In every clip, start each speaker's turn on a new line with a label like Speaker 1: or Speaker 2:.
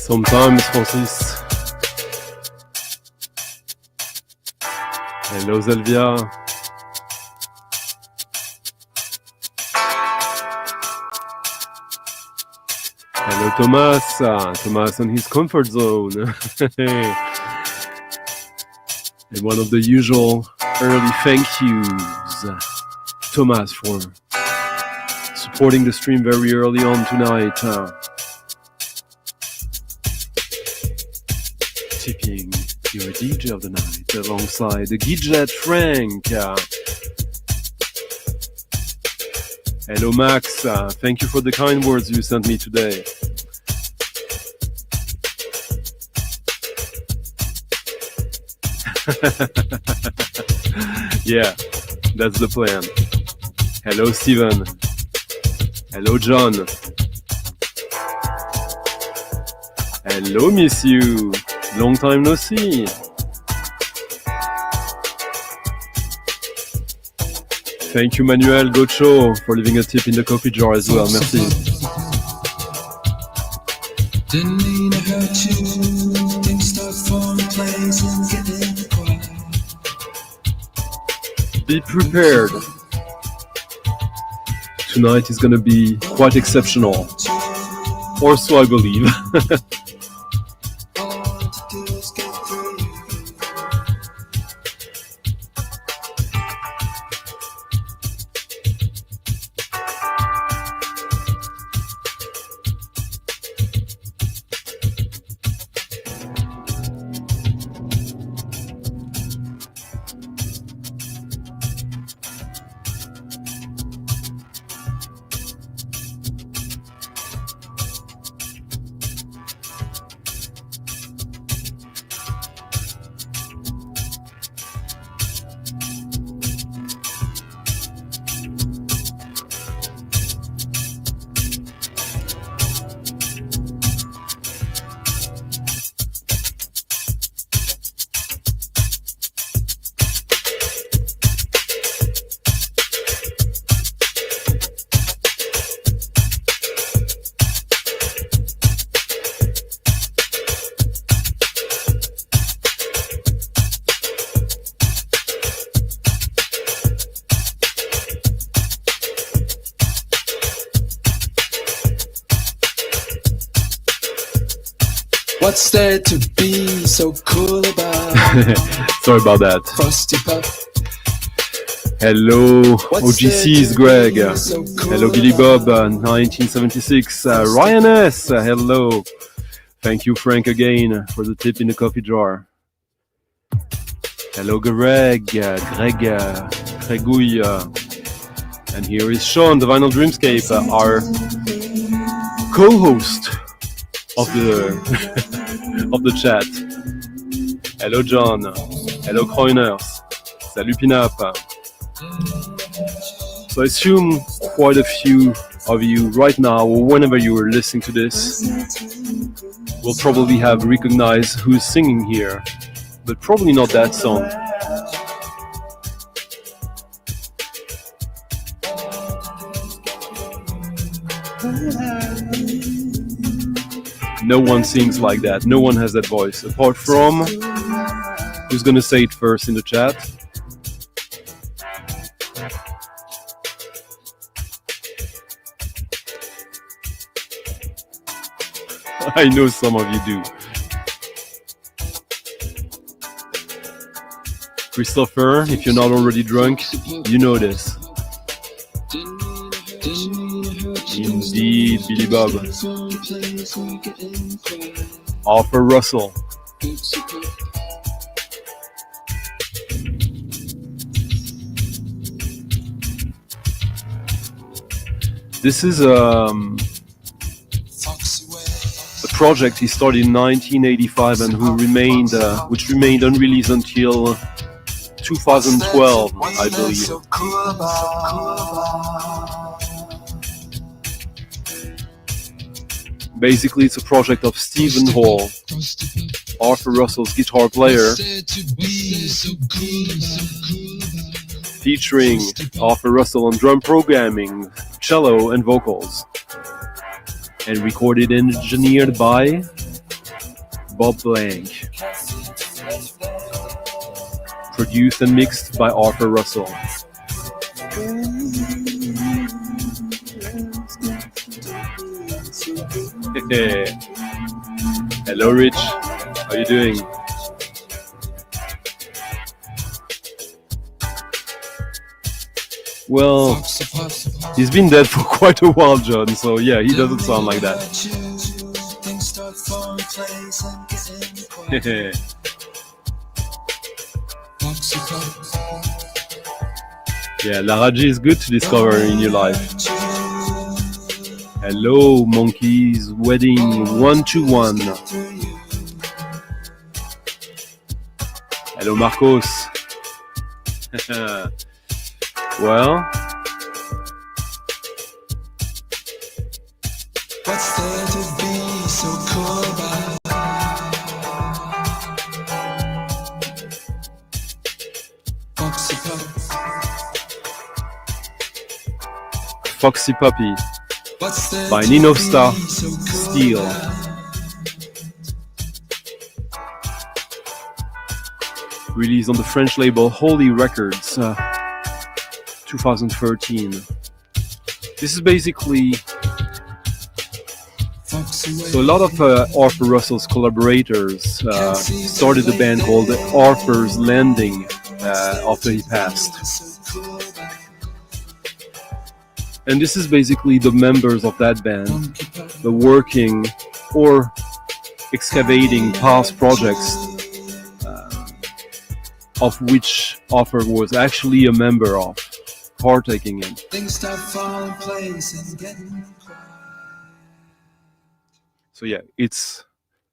Speaker 1: Sometimes, Francis. Hello, Zelvia. Hello, Thomas. Thomas on his comfort zone. And one of the usual early thank yous, Thomas, for supporting the stream very early on tonight. Tipping your DJ of the night alongside the Gidget Frank. Hello, Max. Thank you for the kind words you sent me today. Yeah, that's the plan. Hello, Steven. Hello, John. Hello, miss you. Long time no see. Thank you, Manuel Gocho, for leaving a tip in the coffee jar as well. Merci. Didn't mean to hurt you. Things start falling in place and getting quiet. Be prepared. Tonight is going to be quite exceptional. Or so I believe.
Speaker 2: What's there to be so cool about?
Speaker 1: Sorry about that.
Speaker 2: Frosty Puff.
Speaker 1: Hello, OGC's Greg. So cool hello, Billy Bob, 1976. Ryan S. Hello. Thank you, Frank, again for the tip in the coffee jar. Hello, Greg. Gregouille. And here is Sean, the Vinyl Dreamscape, our co-host of the of the chat. Hello, John. Hello, Kroiners. Salut, Pinap. So I assume quite a few of you right now, or whenever you are listening to this, will probably have recognized who's singing here, but probably not that song. No one sings like that. No one has that voice. Apart from... Who's gonna say it first in the chat? I know some of you do. Christopher, if you're not already drunk, you know this. Indeed, Billy Bob. Arthur Russell. This is a project he started in 1985 and which remained unreleased until 2012, I believe. Basically, it's a project of Stephen Hall, Arthur Russell's guitar player, featuring Arthur Russell on drum programming, cello and vocals, and recorded and engineered by Bob Blank. Produced and mixed by Arthur Russell. Hello Rich, how you doing? Well, he's been dead for quite a while, John, so yeah, he doesn't sound like that. Yeah, Laraji is good to discover in your life. Hello, Monkeys Wedding 121. Hello, Marcos. Well,
Speaker 2: what's there to be so cool about?
Speaker 1: Foxy Puppy by Nino Star Steel. Released on the French label Holy Records, 2013. This is basically so a lot of Arthur Russell's collaborators started a band called Arthur's Landing after he passed. And this is basically the members of that band, the working or excavating past projects of which Arthur was actually a member of, partaking in. So yeah, it's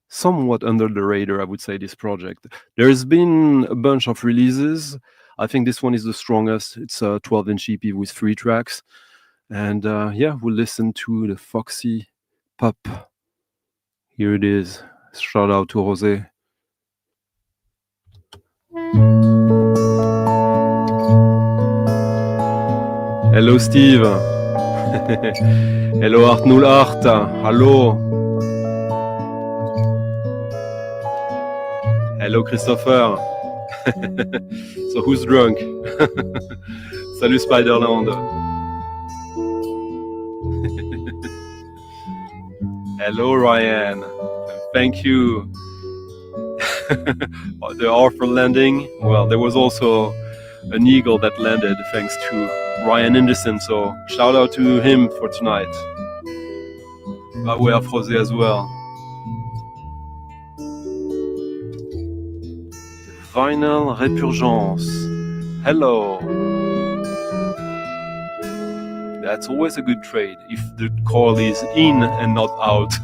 Speaker 1: somewhat under the radar, I would say, this project. There's been a bunch of releases. I think this one is the strongest. It's a 12-inch EP with 3 tracks. And yeah, we'll listen to the Foxy Pup. Here it is. Shout out to Jose. Hello Steve. Hello Art08. Hello. Hello Christopher. So who's drunk? Salut Spiderland. Hello Ryan. Thank you. The Arthur landing. Well, there was also an eagle that landed thanks to Ryan Anderson, so shout out to him for tonight. By way of Jose as well. Vinyl Repurgence. Hello. That's always a good trade if the call is in and not out.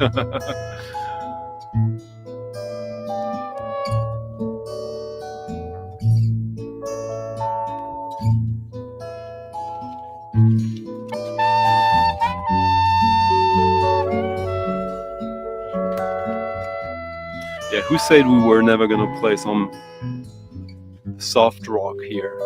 Speaker 1: Yeah, who said we were never gonna play some soft rock here?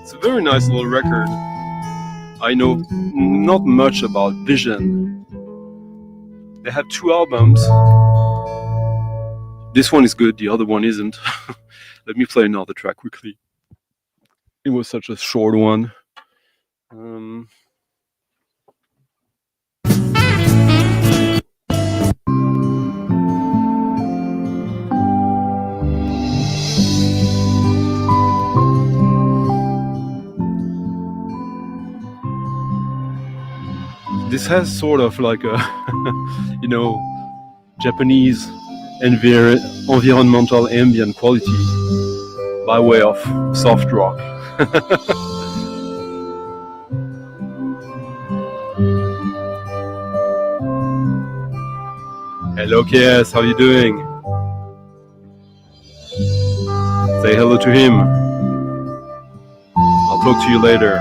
Speaker 1: It's a very nice little record. I know not much about Vision. They have 2 albums. This one is good, the other one isn't. Let me play another track quickly. It was such a short one. This has sort of like a, you know, Japanese environmental ambient quality by way of soft rock. Hello KS, how you doing? Say hello to him. I'll talk to you later.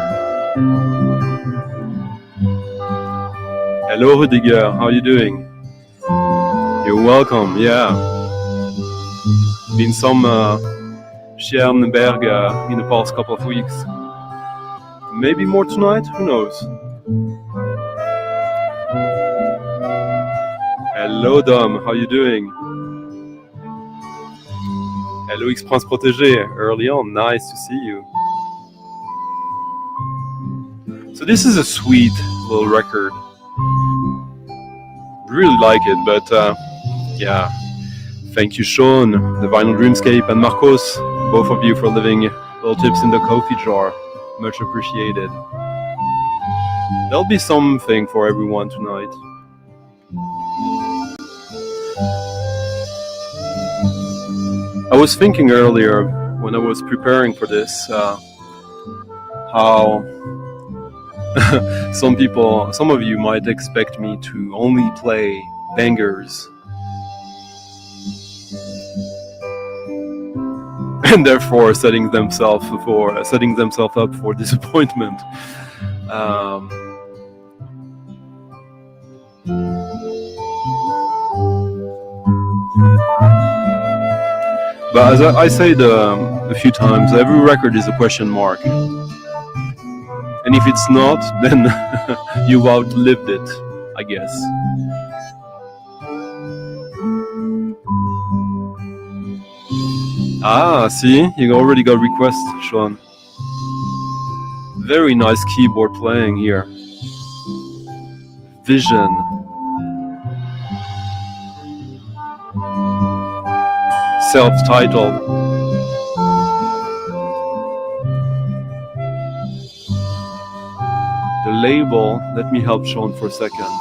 Speaker 1: Hello Rudiger, how you doing? You're welcome, yeah. Been some Sternberg in the past couple of weeks. Maybe more tonight, who knows? Hello Dom, how you doing? Hello X-Prince Protégé, early on, nice to see you. So this is a sweet little record. Really like it, but yeah. Thank you Sean, the Vinyl Dreamscape, and Marcos, both of you for leaving little tips in the coffee jar. Much appreciated. There'll be something for everyone tonight. I was thinking earlier when I was preparing for this how some of you might expect me to only play bangers and therefore setting themselves up for disappointment. But as I said a few times, every record is a question mark. And if it's not, then you've outlived it, I guess. Ah, see? You already got requests, Sean. Very nice keyboard playing here. Vision. Self-titled. The label, let me help Sean for a second.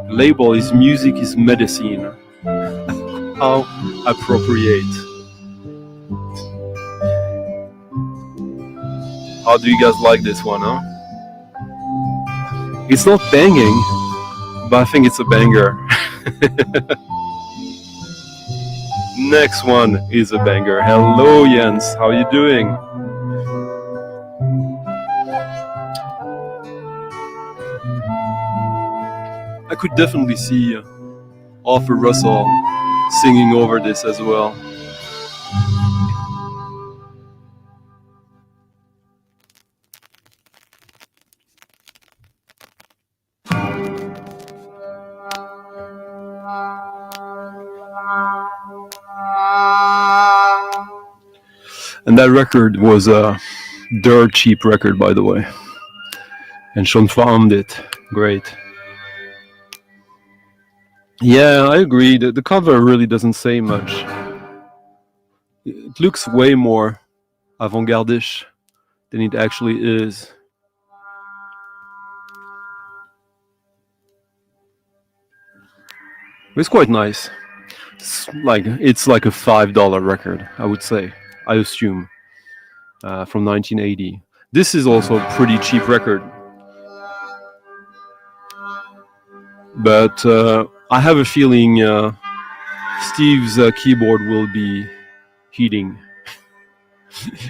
Speaker 1: The label is Music is Medicine. How appropriate. How do you guys like this one, huh? It's not banging, but I think it's a banger. Next one is a banger. Hello Jens, how you doing? I could definitely see Arthur Russell singing over this as well. And that record was a dirt cheap record, by the way. And Sean found it. Great. Yeah, I agree. The cover really doesn't say much. It looks way more avant-garde-ish than it actually is. It's quite nice. It's like a $5 record, I would say. I assume, from 1980. This is also a pretty cheap record. But I have a feeling Steve's keyboard will be heating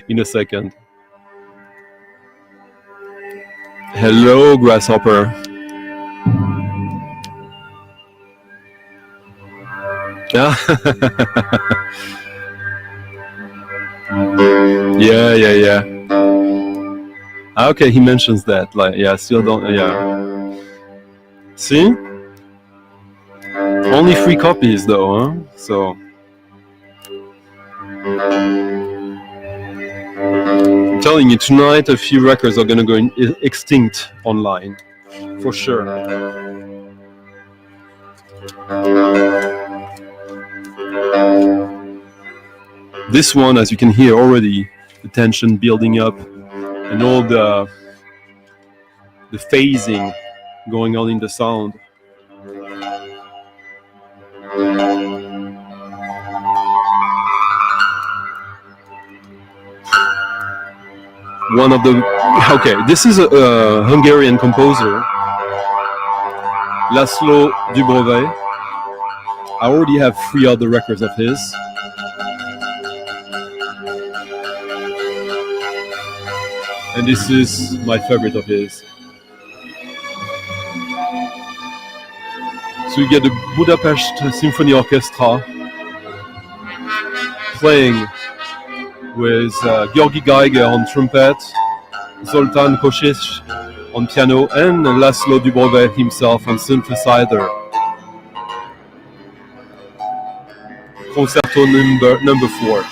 Speaker 1: in a second. Hello, Grasshopper. Yeah. Yeah. Okay, he mentions that. Like, yeah, still don't. Yeah. See? Only 3 copies, though, huh? So. I'm telling you, tonight a few records are gonna go extinct online, for sure. This one, as you can hear already, the tension building up and all the phasing going on in the sound. One of the this is a Hungarian composer, Laszlo Dubrovay. I already have 3 other records of his. And this is my favorite of his. So you get the Budapest Symphony Orchestra playing with Georgi Geiger on trumpet, Zoltán Košič on piano, and Laszlo Dubrovay himself on synthesizer. Concerto number 4.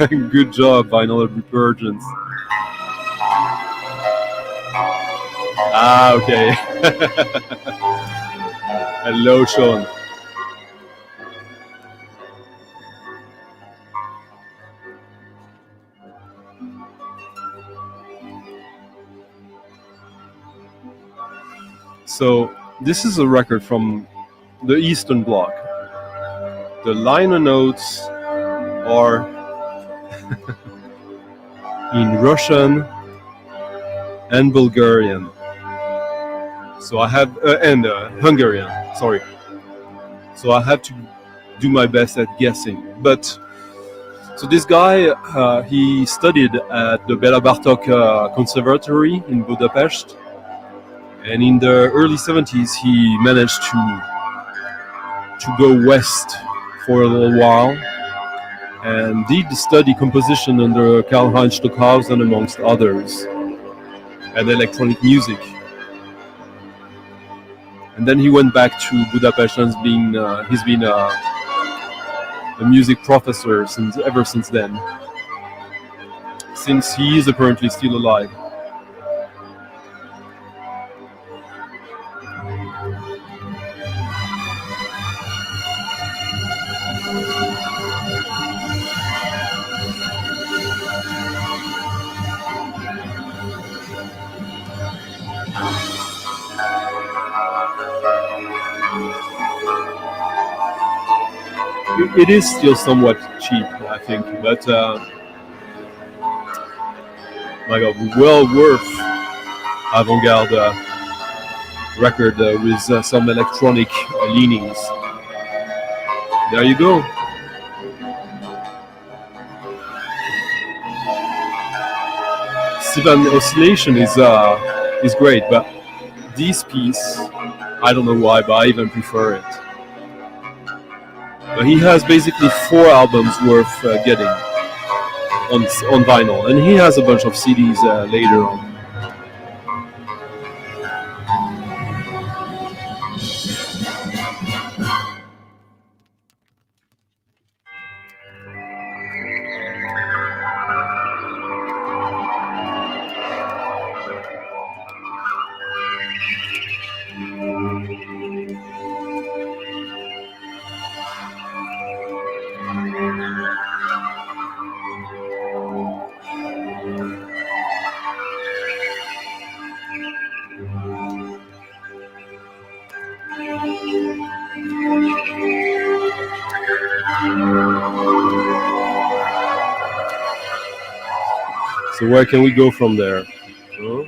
Speaker 1: Good job, binaural repercussions. Ah, okay. Hello, Sean. So this is a record from the Eastern Bloc. The liner notes are in Russian and Bulgarian. So I have and Hungarian. Sorry. So I have to do my best at guessing. But so this guy, he studied at the Bela Bartok Conservatory in Budapest. And in the early 70s, he managed to go west for a little while and did study composition under Karl-Heinz Stockhausen, amongst others, and electronic music. And then he went back to Budapest and he's been a music professor ever since then, since he is apparently still alive. It is still somewhat cheap, I think, but my God, well worth avant-garde record with some electronic leanings. There you go. Sivan Oscillation is great, but this piece, I don't know why, but I even prefer it. But he has basically 4 albums worth getting on vinyl, and he has a bunch of CDs later on. So where can we go from there? Huh?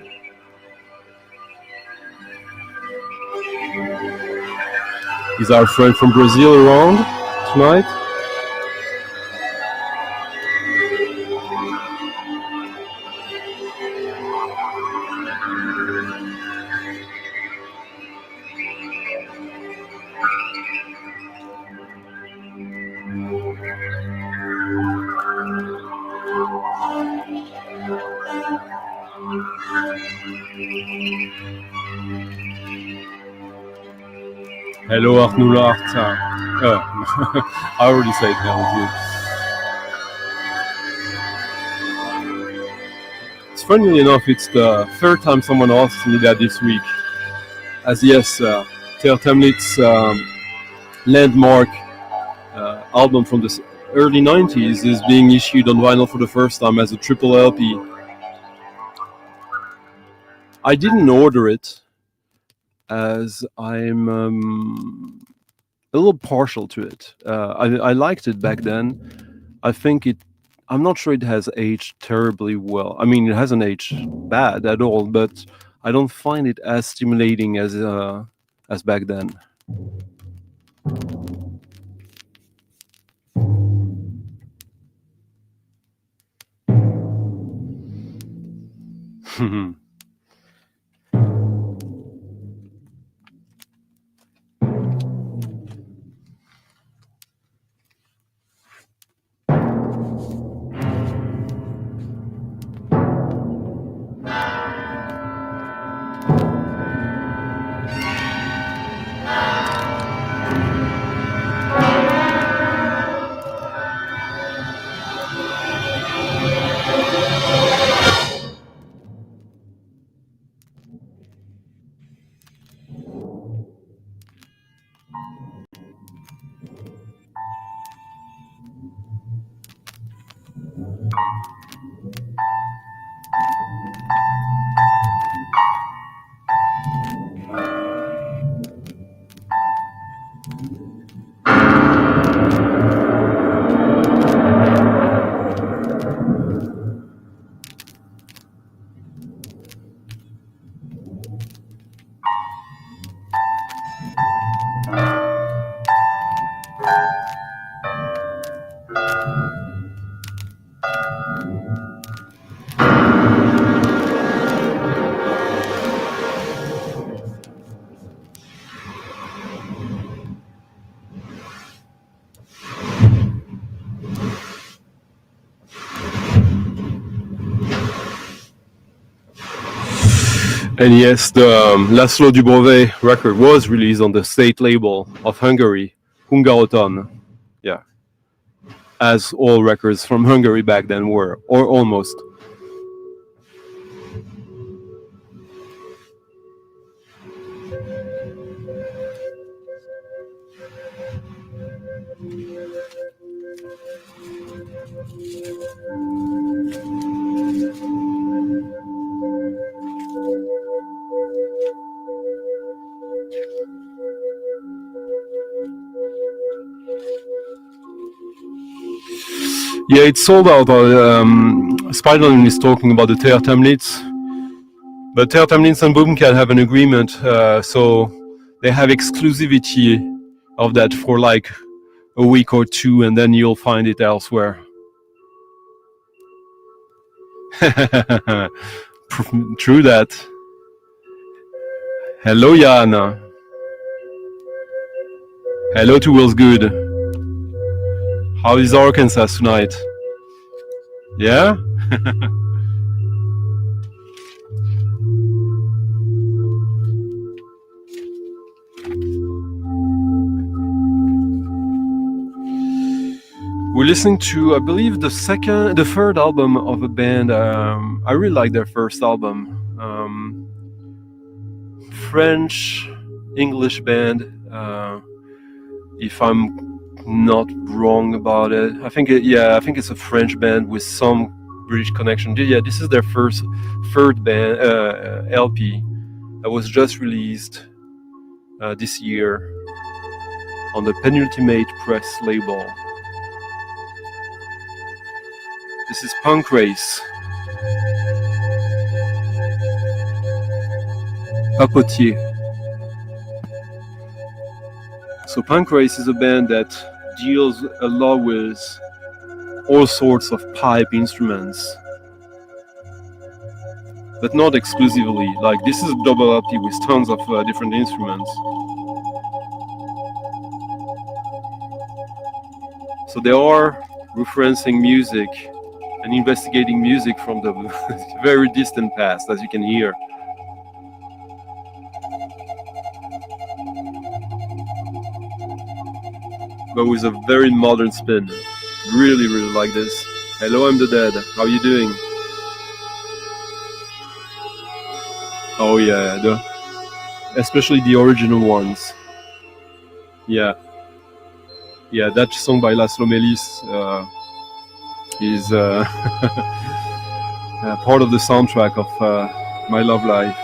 Speaker 1: Is our friend from Brazil around tonight? Hello, Arnoula Arta. I already said hello. It's funnily enough, it's the third time someone asked me that this week. As yes, Ter Tamlit's landmark album from the early 90s is being issued on vinyl for the first time as a triple LP. I didn't order it as I'm a little partial to it. I liked it back then. I think I'm not sure it has aged terribly well. I mean, it hasn't aged bad at all, but I don't find it as stimulating as back then. And yes, the Laszlo Dubrovay record was released on the state label of Hungary, Hungaroton. Yeah. As all records from Hungary back then were, or almost. Yeah, it's sold out. Spiderman is talking about the Ter Tamlitz. But Ter Tamlitz and Boomcat have an agreement, so they have exclusivity of that for like a week or two, and then you'll find it elsewhere. True that. Hello, Jana. Hello to Will's Good. How is Arkansas tonight? Yeah? We're listening to, I believe, the third album of a band. I really like their first album. French, English band. If I'm not wrong about it, I think it's a French band with some British connection. Yeah, this is their third band LP that was just released this year on the Penultimate Press label. This is Punk Race. Papotier. So Punk Race is a band that deals a lot with all sorts of pipe instruments, but not exclusively. Like, this is a double LP with tons of different instruments. So they are referencing music and investigating music from the very distant past, as you can hear. But with a very modern spin. Really, really like this. Hello, I'm the Dead. How are you doing? Oh yeah, especially the original ones. Yeah, yeah, that song by Laszlo Melis is part of the soundtrack of my love life.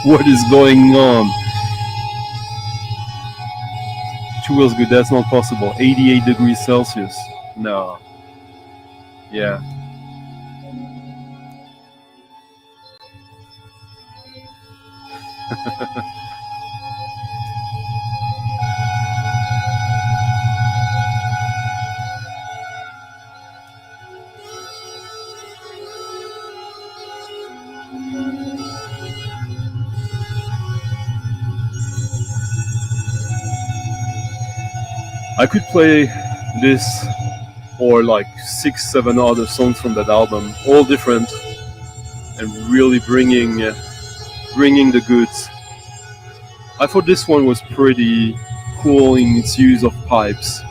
Speaker 1: What is going on? Two wheels good, that's not possible. 88 degrees Celsius. No. Yeah. I could play this or like 6-7 other songs from that album, all different and really bringing the goods. I thought this one was pretty cool in its use of pipes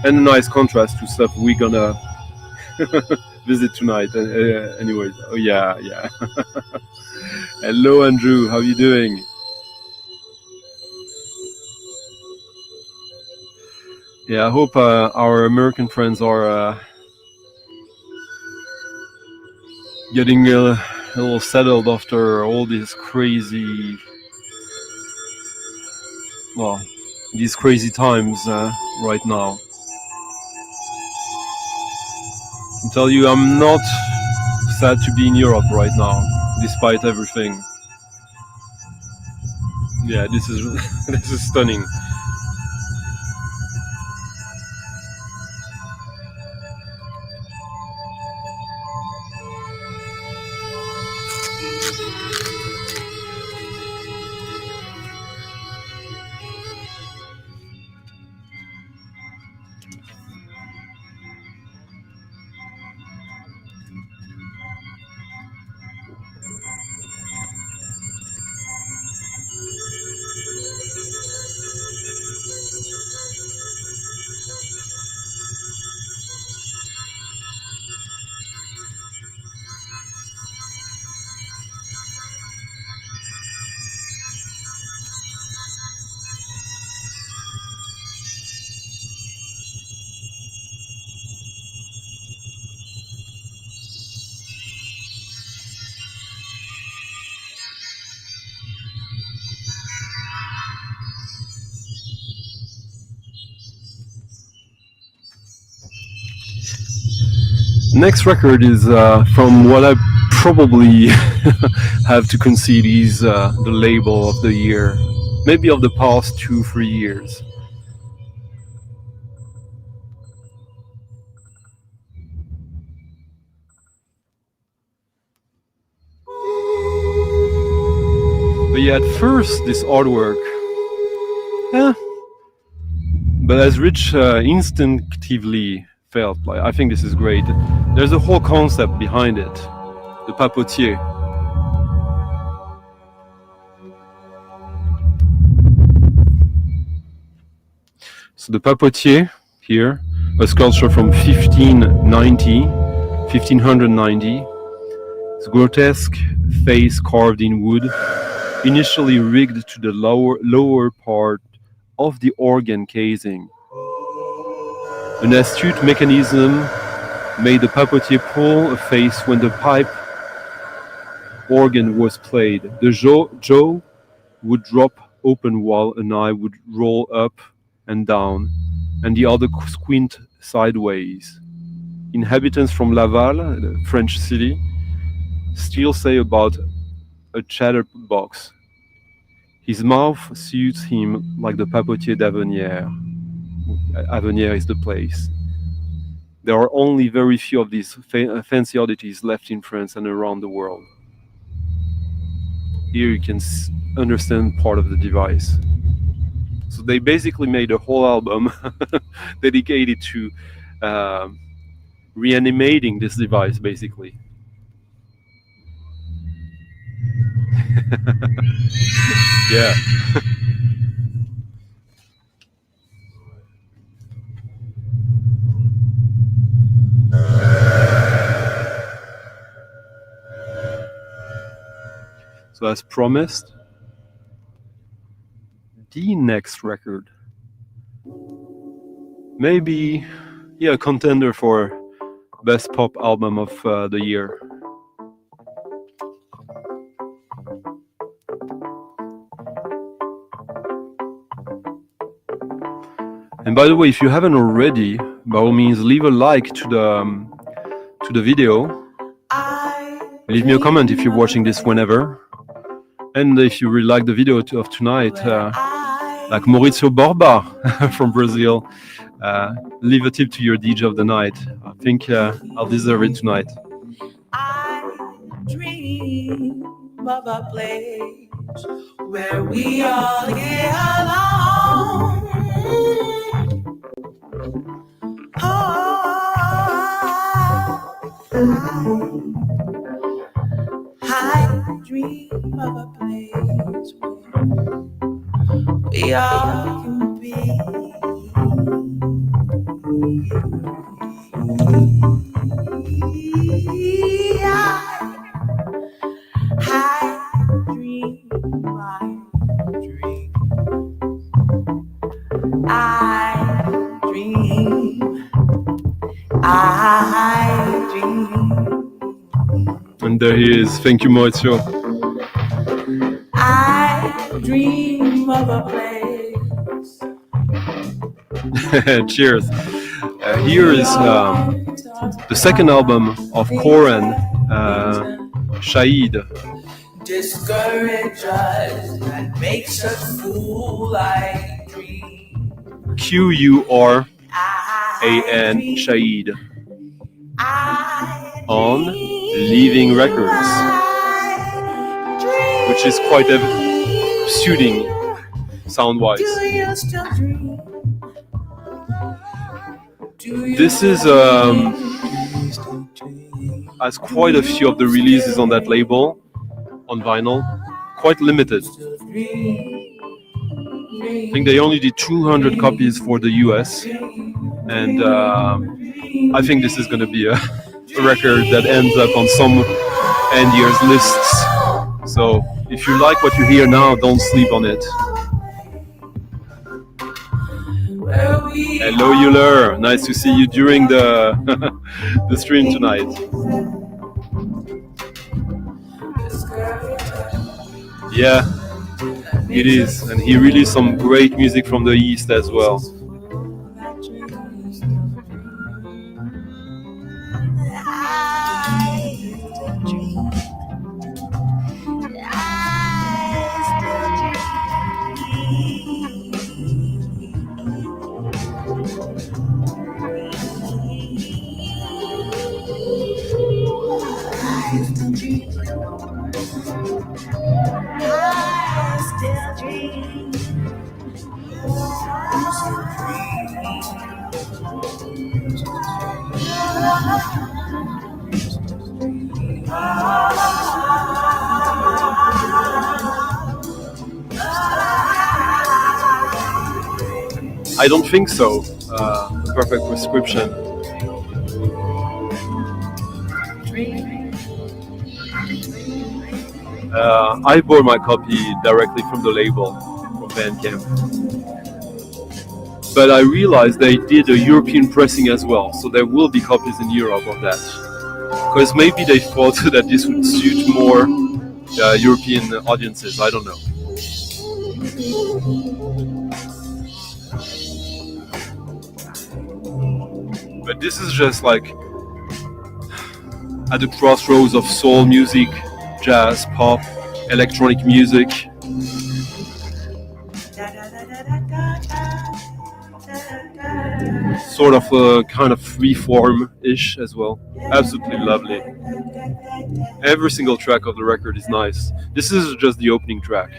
Speaker 1: and a nice contrast to stuff we're gonna visit tonight. Anyway, oh yeah. Hello Andrew, how you doing? Yeah, I hope our American friends are getting a little settled after all these crazy times right now. I can tell you I'm not sad to be in Europe right now, despite everything. Yeah, this is this is stunning. Next record is from what I probably have to concede is the label of the year, maybe of the past 2-3 years. But yeah, at first this artwork, but as Rich instinctively felt, like, I think this is great. There's a whole concept behind it, the papotier. So the papotier here, a sculpture from 1590, it's a grotesque face carved in wood, initially rigged to the lower part of the organ casing. An astute mechanism made the papotier pull a face when the pipe organ was played. The jaw would drop open while an eye would roll up and down, and the other squint sideways. Inhabitants from Laval, the French city, still say about a chatterbox. His mouth suits him like the papotier d'Avenières. Avenières is the place. There are only very few of these fancy oddities left in France and around the world. Here you can understand part of the device. So they basically made a whole album dedicated to reanimating this device, basically. Yeah. So as promised, the next record, maybe, yeah, a contender for best pop album of the year. And by the way, if you haven't already, by all means, leave a like to the video. Leave me a comment if you're watching this whenever. And if you really like the video of tonight, like Maurício Borba from Brazil, leave a tip to your DJ of the night. I think I'll deserve it tonight.
Speaker 3: I dream of a place where we all get along. I dream of a place where we all can be.
Speaker 1: And there he is. Thank you, Maurizio.
Speaker 3: I dream of a place.
Speaker 1: Cheers. Here is the second album of Qur'an, Shahid.
Speaker 3: Discourage us and makes us fool like dream.
Speaker 1: Qur'an, Shahid. On Leaving Records, which is quite suiting sound-wise. This is has quite a few of the releases on that label on vinyl, quite limited. I think they only did 200 copies for the US, and I think this is going to be a record that ends up on some end year's lists. So if you like what you hear now, don't sleep on it. Hello Euler, nice to see you during the the stream tonight. Yeah, it is, and he released some great music from the East as well. I don't think so. Perfect prescription. I bought my copy directly from the label, from Bandcamp. But I realized they did a European pressing as well, so there will be copies in Europe of that. Because maybe they thought that this would suit more European audiences, I don't know. But this is just like at the crossroads of soul music, jazz, pop, electronic music. Sort of a kind of free-form-ish as well. Absolutely lovely. Every single track of the record is nice. This is just the opening track.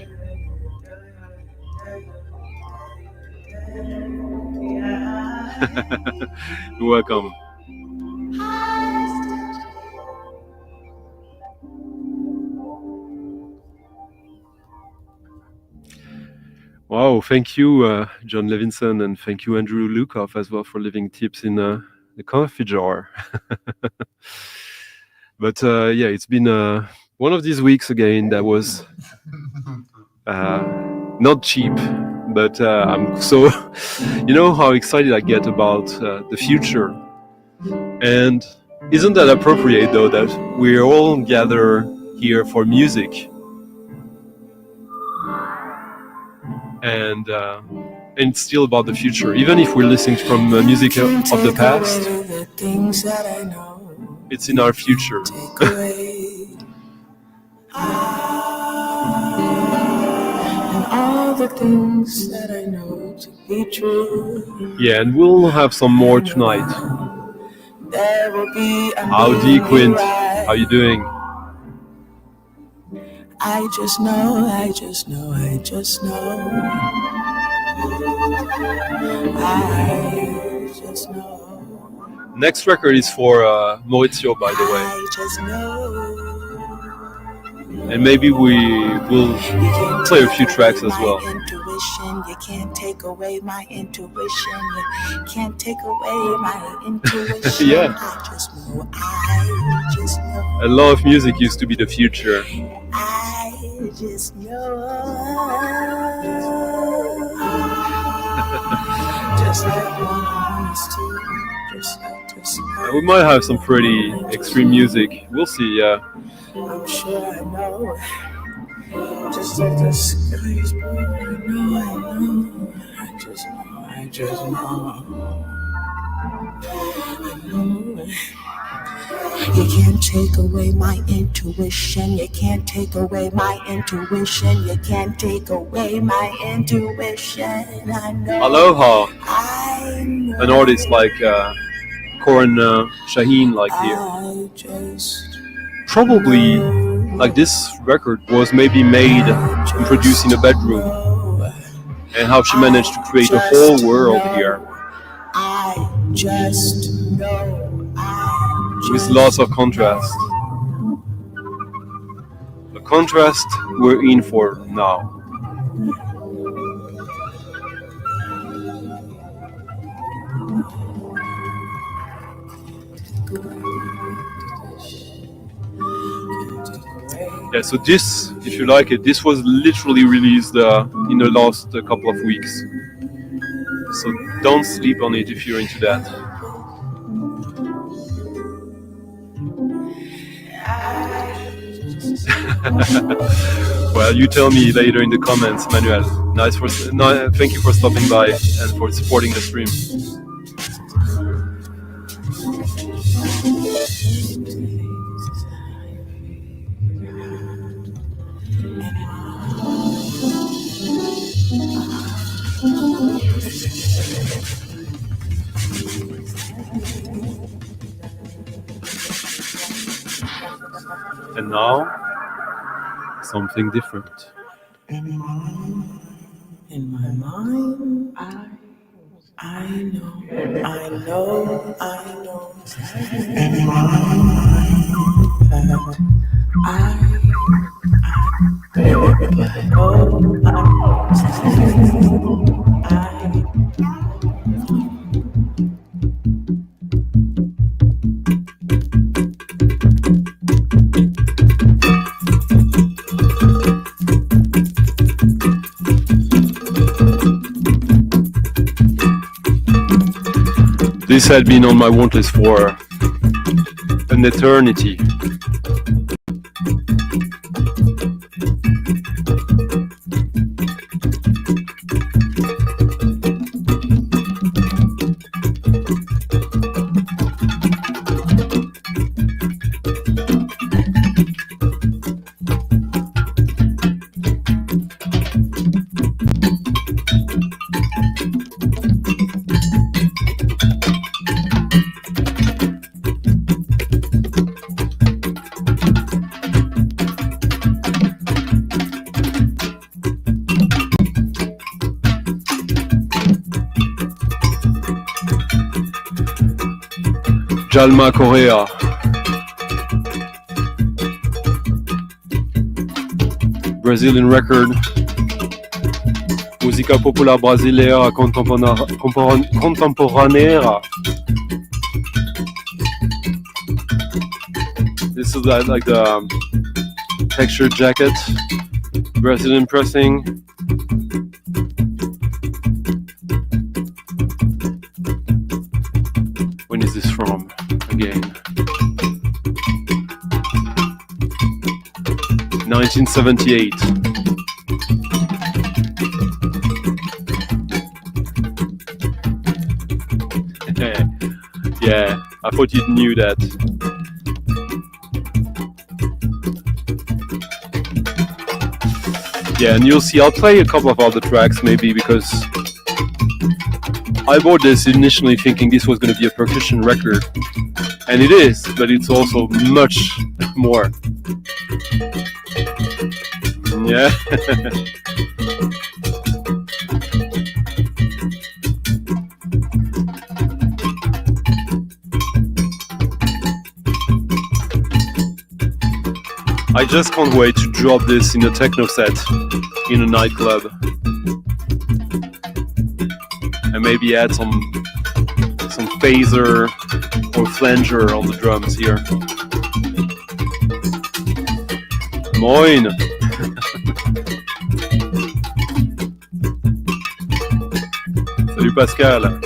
Speaker 1: You're welcome. Wow, thank you, John Levinson, and thank you, Andrew Lukoff, as well, for leaving tips in the coffee jar. But yeah, it's been one of these weeks again that was not cheap, but I'm so, you know how excited I get about the future. And isn't that appropriate though that we're all gathered here for music? And it's still about the future, even if we're listening from music of the past. It's in our future.
Speaker 2: All the things that I know to be true.
Speaker 1: Yeah, and we'll have some more tonight.
Speaker 2: There will be
Speaker 1: Howdy, Quint. How you doing?
Speaker 2: I just know, I just know, I just know. I just know.
Speaker 1: Next record is for Maurizio, by the way.
Speaker 2: I just know.
Speaker 1: And maybe we will play a few tracks as well.
Speaker 2: Intuition, you can't take away my intuition. You can't take away my intuition.
Speaker 1: Yeah.
Speaker 2: I just know, I just know.
Speaker 1: A lot of music used to be the future.
Speaker 2: I just know. Just like one honest to, just like
Speaker 1: We might have some pretty extreme music. We'll see, yeah.
Speaker 2: I'm sure I know. Just like the skies blue, I know. I just know, I just know. I know. You can't take away my intuition. You can't take away my intuition. You can't take away my intuition. I know.
Speaker 1: Aloha,
Speaker 2: I know.
Speaker 1: an artist like Qur'an Shaheen, like here.
Speaker 2: I just
Speaker 1: Probably, like this record was maybe made and produced in a bedroom, and how she managed to create a whole world here
Speaker 2: I just know.
Speaker 1: with lots of contrast. The contrast we're in for now. Yeah, so this, if you like it, this was literally released in the last couple of weeks. So don't sleep on it if you're into that. Well, you tell me later in the comments, Manuel. Thank you for stopping by and for supporting the stream. And now, something different.
Speaker 2: In my mind, I know. In my
Speaker 1: This had been on my want list for an eternity. Jalma Correa. Brazilian record. Música popular brasileira contemporânea. This is like the textured jacket, Brazilian pressing. When is this from again? 1978. Yeah, I thought you knew that. Yeah, and you'll see I'll play a couple of other tracks maybe, because I bought this initially thinking this was going to be a percussion record, and it is, but it's also much more. Yeah. I just can't wait to drop this in a techno set in a nightclub, and maybe add some phaser or flanger on the drums here. Moin! Salut Pascal!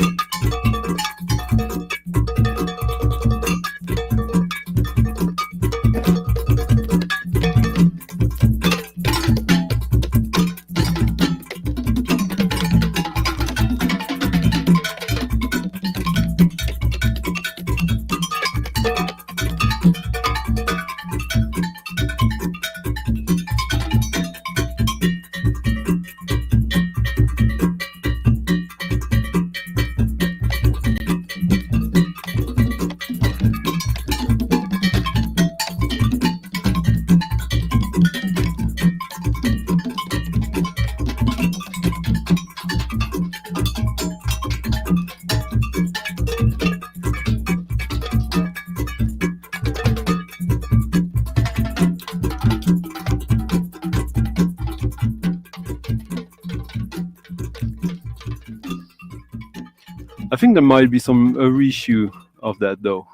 Speaker 1: I think there might be some reissue of that though.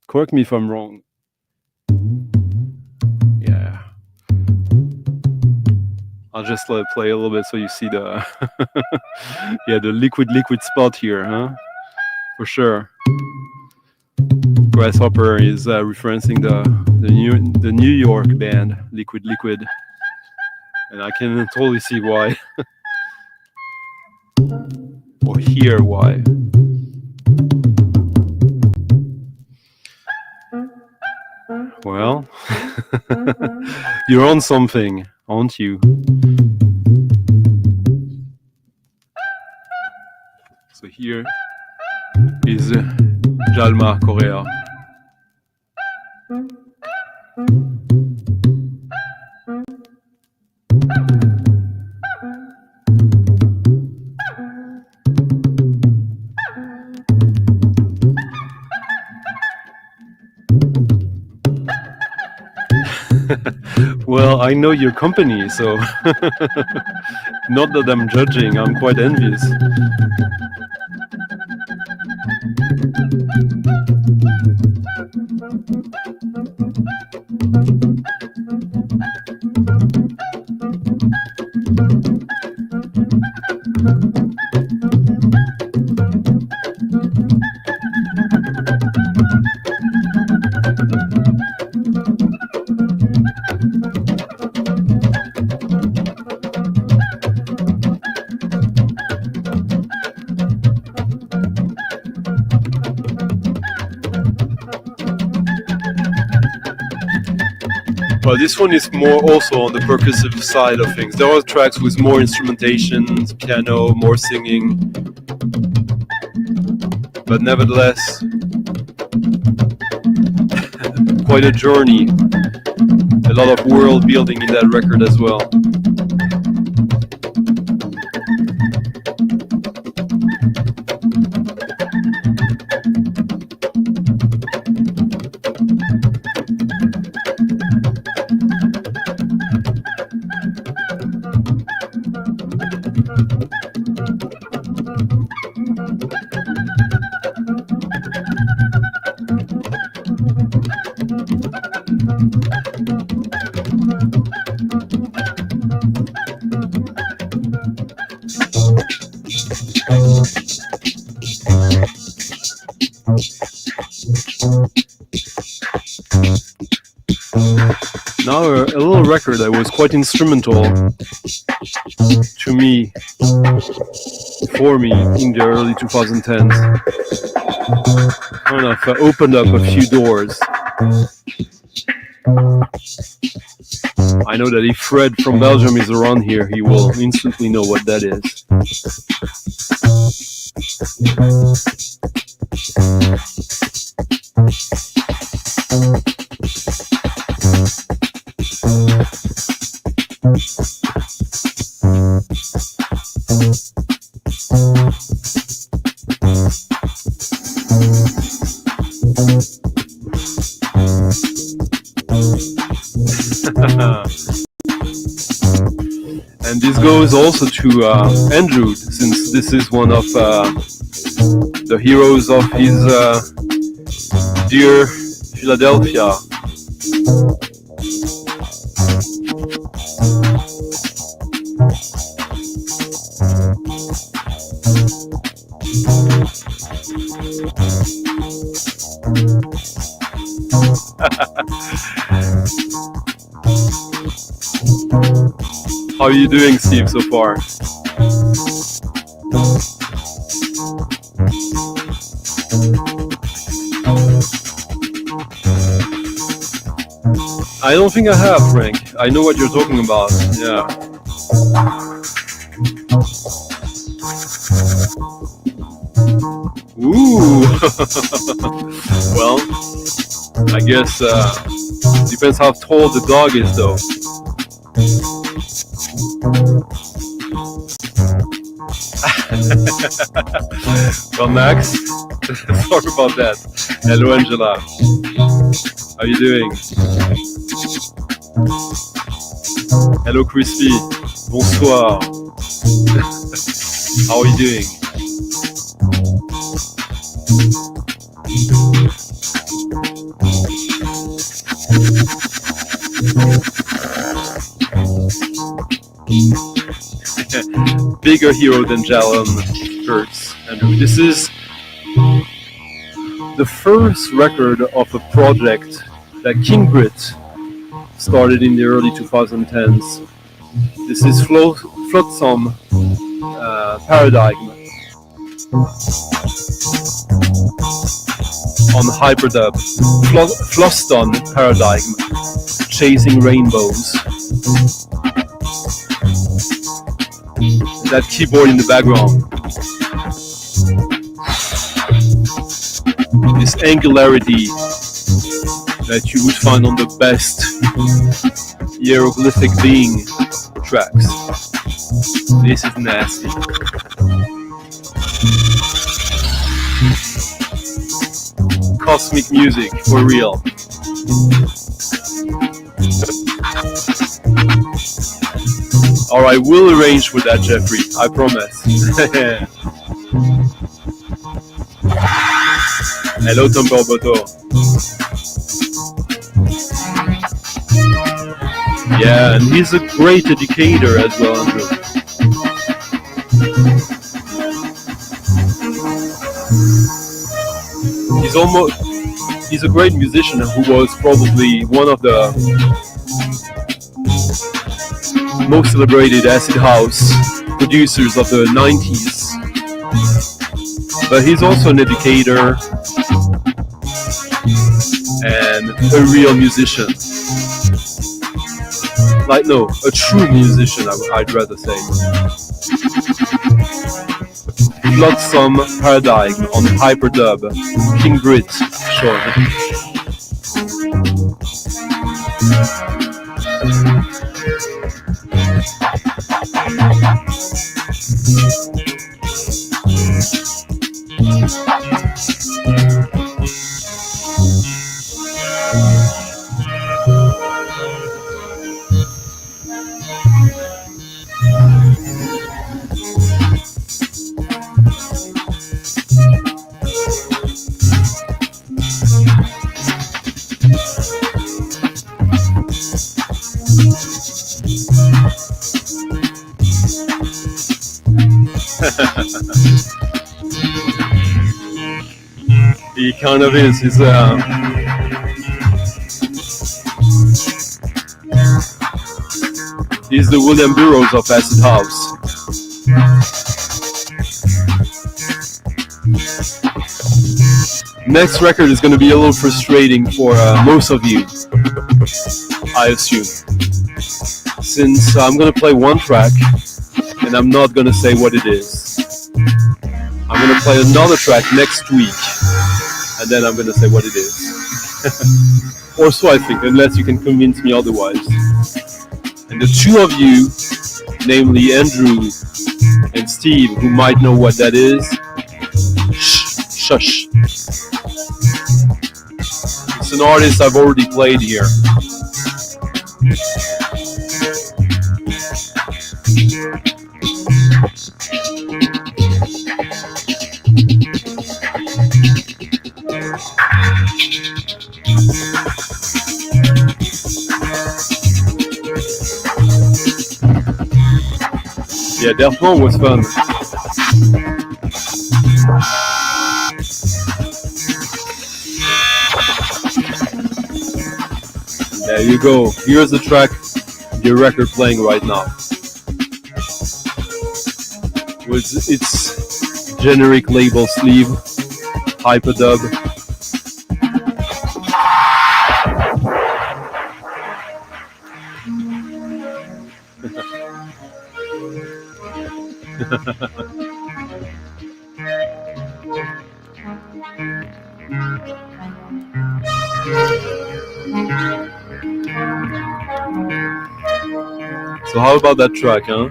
Speaker 1: Correct me if I'm wrong. Yeah. I'll just let it play a little bit so you see the yeah, the liquid spot here, huh? For sure. Grasshopper is referencing the New York band Liquid, and I can totally see why. Or hear why. Well, you're on something, aren't you? So here is Jalma Korea. Well, I know your company, so not that I'm judging, I'm quite envious. Well, this one is more also on the percussive side of things. There are tracks with more instrumentation, piano, more singing, but nevertheless, quite a journey. A lot of world building in that record as well. Now a little record that was quite instrumental to me, for me, in the early 2010s. Kind of opened up a few doors. I know that if Fred from Belgium is around here, he will instantly know what that is. And this goes also to Andrew, since this is one of the heroes of his dear Philadelphia. How are you doing, Steve, so far? I don't think I have, Frank. I know what you're talking about. Yeah. Ooh. Well, I guess depends how tall the dog is, though. Well, Max, let's talk about that. Hello, Angela. How are you doing? Hello, Crispy. Bonsoir. How are you doing? Bigger hero than Jalen Hurts. And this is the first record of a project that King Britt started in the early 2010s. This is Flotsam Paradigm on Hyperdub. Floston Paradigm, Chasing Rainbows. That keyboard in the background. This angularity that you would find on the best hieroglyphic being tracks. This is nasty. Cosmic music, for real. Alright, we'll arrange for that, Jeffrey. I promise. Hello, Tom Borboto. Yeah, and he's a great educator as well, Andrew. He's a great musician who was probably one of the most celebrated acid house producers of the 90s. But he's also an educator and a real musician. Like, no, a true musician, I'd rather say. Flotsam Paradigm on Hyperdub, King Britt, sure. He kind of is. He's the William Burroughs of acid house. Next record is going to be a little frustrating for most of you, I assume, since I'm going to play one track and I'm not going to say what it is. I'm going to play another track next week and then I'm going to say what it is. Or so I think, unless you can convince me otherwise. And the two of you, namely Andrew and Steve, who might know what that is, shush. It's an artist I've already played here. Yeah, Delphon was fun. There you go. Here's the track, your record playing right now. With its generic label sleeve, hyperdub. So how about that track, huh?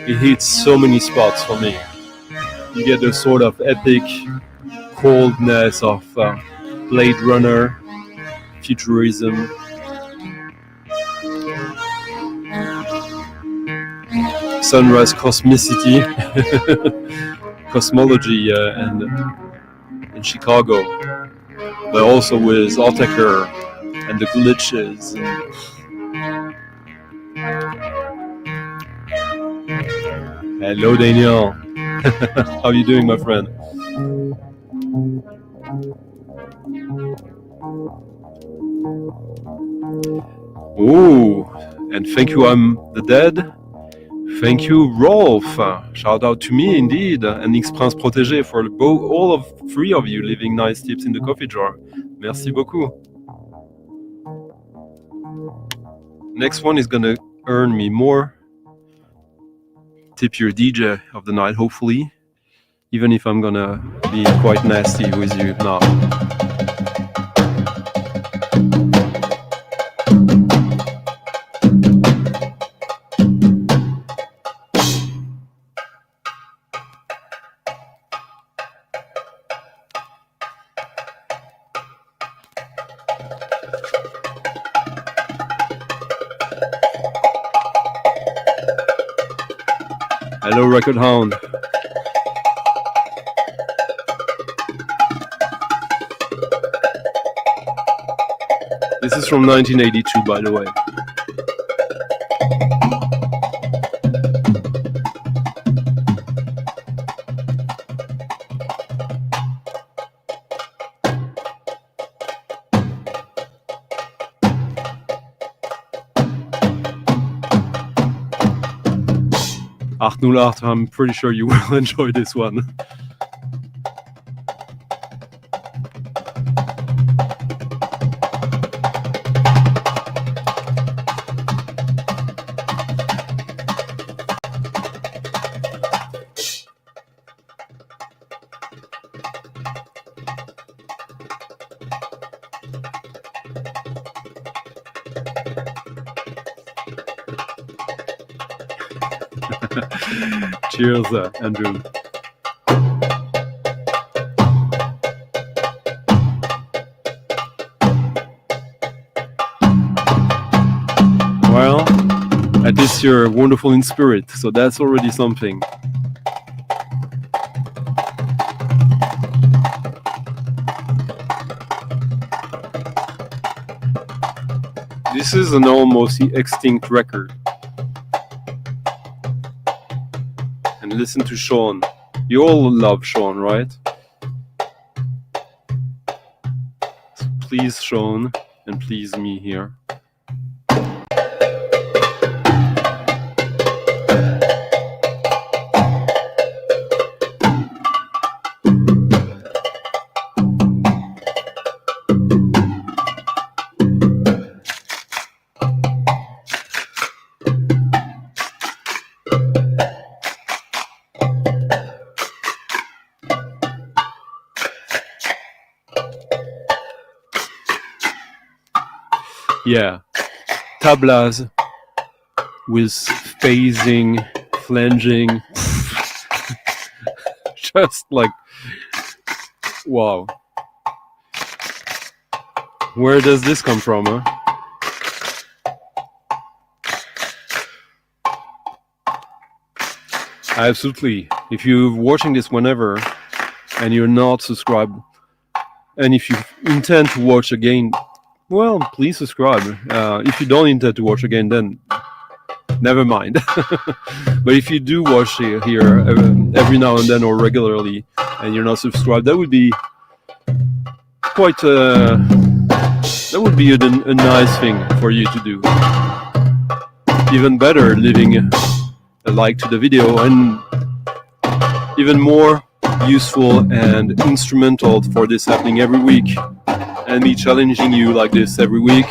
Speaker 1: It hits so many spots for me. You get the sort of epic coldness of Blade Runner, futurism. Sunrise cosmicity, cosmology in Chicago, but also with Altaker and the glitches. Hello, Daniel. How are you doing, my friend? Ooh, and thank you, I'm the Dead. Thank you, Rolf. Shout out to me, indeed, and X-Prince Protégé for all of three of you leaving nice tips in the coffee jar. Merci beaucoup. Next one is gonna earn me more. Tip your DJ of the night, hopefully, even if I'm gonna be quite nasty with you now. Hello, Record Hound. This is from 1982, by the way. I'm pretty sure you will enjoy this one. Cheers, Andrew. Well, at least you're wonderful in spirit, so that's already something. This is an almost extinct record. and listen to Sean. You all love Sean, right? So please Sean, and please me here. Yeah, tablas with phasing, flanging, just like, wow. Where does this come from, huh? Absolutely. If you're watching this whenever and you're not subscribed, and if you intend to watch again, well, please subscribe. If you don't intend to watch again, then never mind. But if you do watch here every now and then or regularly, and you're not subscribed, that would be quite that would be a nice thing for you to do. Even better, leaving a like to the video, and even more useful and instrumental for this happening every week. And me challenging you like this every week.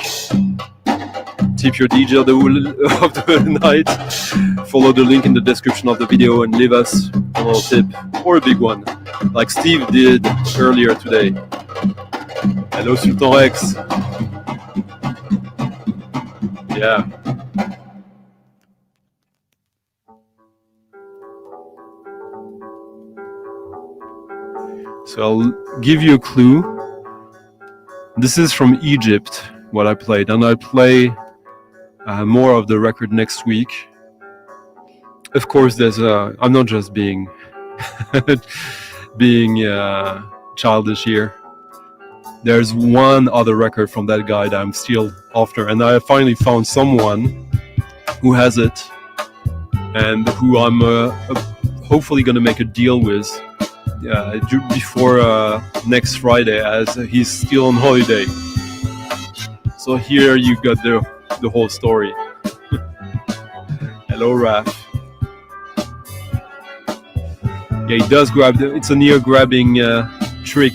Speaker 1: Tip your DJ of the night. Follow the link in the description of the video and leave us a little tip or a big one, like Steve did earlier today. Hello, Sultan Rex. Yeah. So I'll give you a clue. This is from Egypt, what I played, and I'll play more of the record next week. Of course, there's I'm not just being childish here. There's one other record from that guy that I'm still after, and I finally found someone who has it, and who I'm hopefully gonna make a deal with before next Friday, as he's still on holiday. So here you got the whole story. Hello, Raph. Yeah, he does grab it's an ear grabbing trick.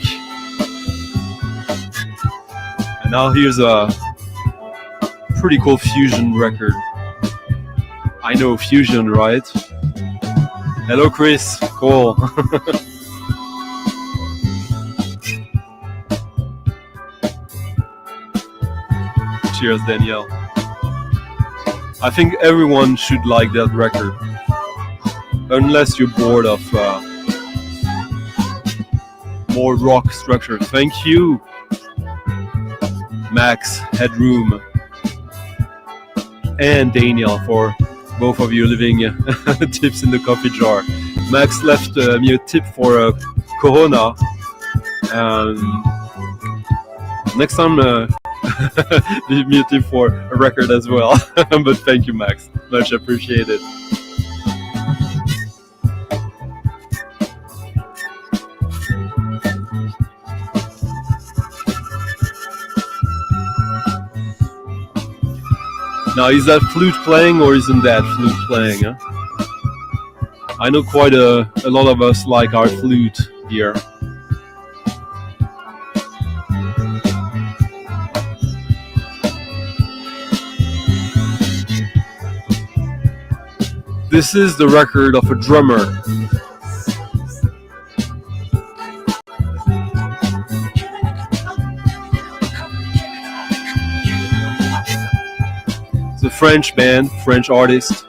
Speaker 1: And now here's a pretty cool fusion record. I know fusion, right? Hello, Chris. Cool. Cheers, Danielle. I think everyone should like that record, unless you're bored of more rock structure. Thank you, Max, Headroom, and Daniel, for both of you leaving tips in the coffee jar. Max left me a tip for a Corona. Next time, leave me a tip for a record as well. But thank you, Max. Much appreciated. Now, is that flute playing or isn't that flute playing? Huh? I know quite a lot of us like our flute here. This is the record of a drummer. It's a French band, French artist.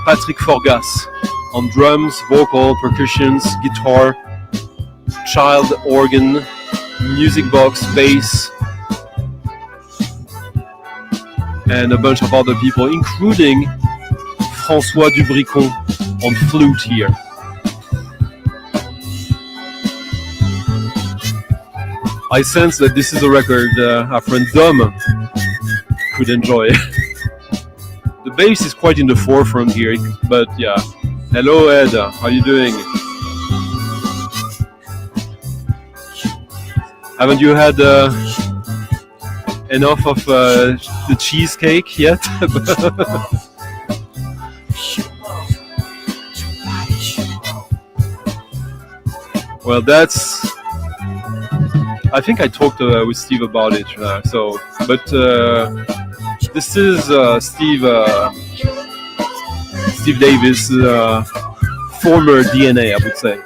Speaker 1: Patrick Forgas on drums, vocal, percussions, guitar, child organ, music box, bass, and a bunch of other people, including François Dubricon on flute here. I sense that this is a record our friend Dom could enjoy. The bass is quite in the forefront here, but yeah, Hello, Ed. How you doing? Haven't you had enough of the cheesecake yet? Well, that's. I think I talked with Steve about it. This is Steve Davis' former DNA, I would say.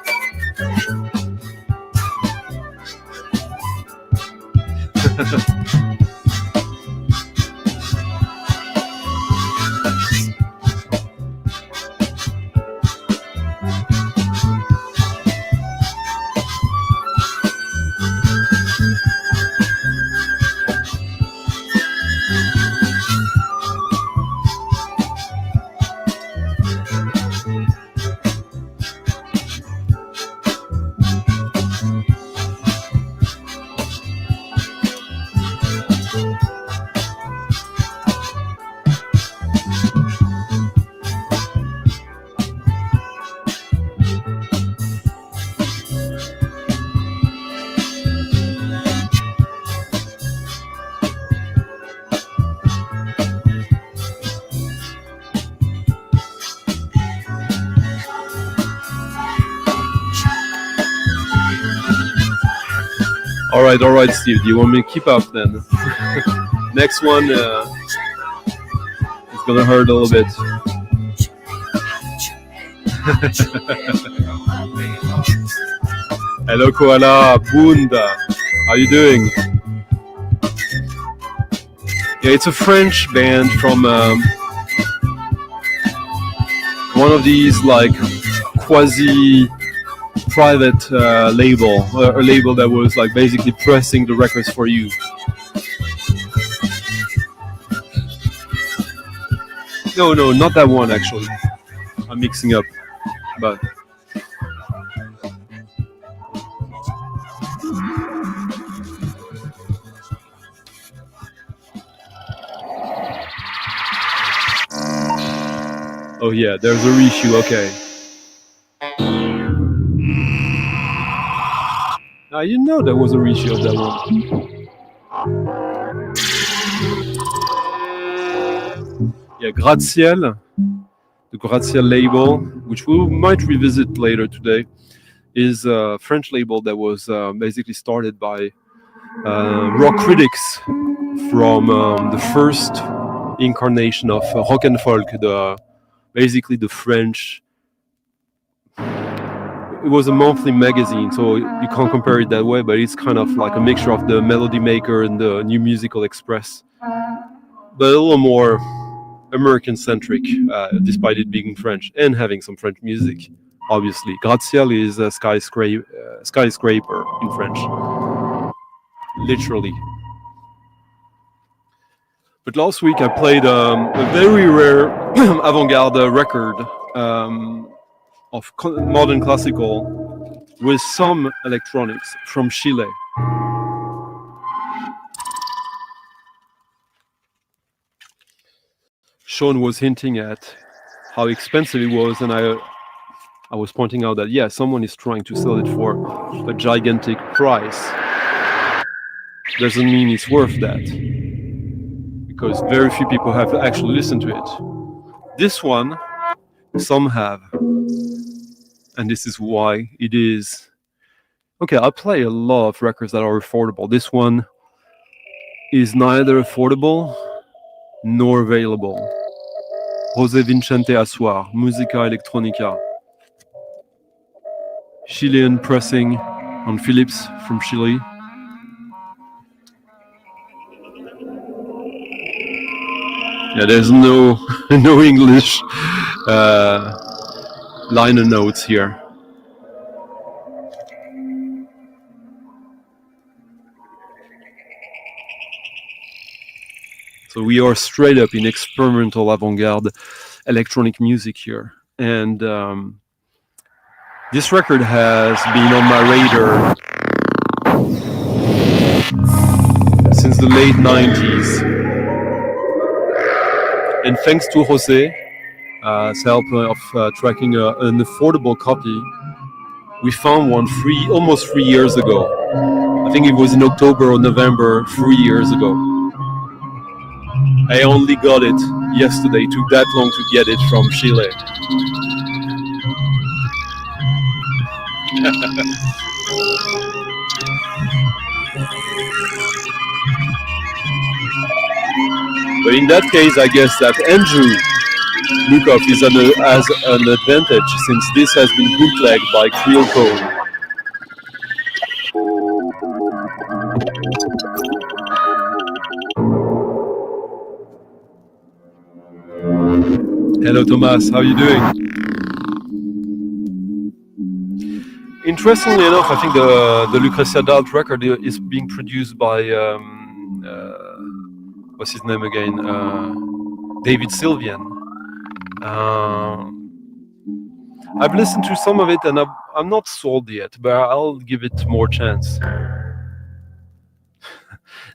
Speaker 1: All right, Steve. Do you want me to keep up then? Next one is gonna hurt a little bit. Hello, Koala, Bunda. How you doing? Yeah, it's a French band from one of these like quasi private label, a label that was like basically pressing the records for you. No, not that one actually. I'm mixing up, but. Oh yeah, there's a reissue, okay. I didn't know there was a reissue of that one. Yeah, Gratte-Ciel, the Gratte-Ciel label, which we might revisit later today, is a French label that was basically started by rock critics from the first incarnation of rock and folk, basically the French. It was a monthly magazine, so you can't compare it that way, but it's kind of like a mixture of the Melody Maker and the New Musical Express, but a little more American-centric, despite it being French and having some French music, obviously. Gratte-Ciel is a skyscraper in French, literally. But last week I played a very rare avant-garde record of modern classical with some electronics from Chile. Sean was hinting at how expensive it was, and I was pointing out that yeah, someone is trying to sell it for a gigantic price. Doesn't mean it's worth that, because very few people have actually listened to it. This one, some have. And this is why it is. Okay, I play a lot of records that are affordable. This one is neither affordable nor available. José Vicente Azuar, Música Electrónica. Chilean pressing on Philips from Chile. Yeah, there's no English liner notes here. So we are straight up in experimental avant-garde electronic music here. And this record has been on my radar since the late 90s. And thanks to Jose, as help of tracking an affordable copy. We found one almost 3 years ago. I think it was in October or November 3 years ago. I only got it yesterday. It took that long to get it from Chile. But in that case, I guess that Andrew Lukov has an advantage since this has been bootlegged by Creole Code. Hello Thomas, how are you doing? Interestingly enough, I think the Lucrecia Dalt record is being produced by what's his name again? David Sylvian. I've listened to some of it and I'm not sold yet, but I'll give it more chance.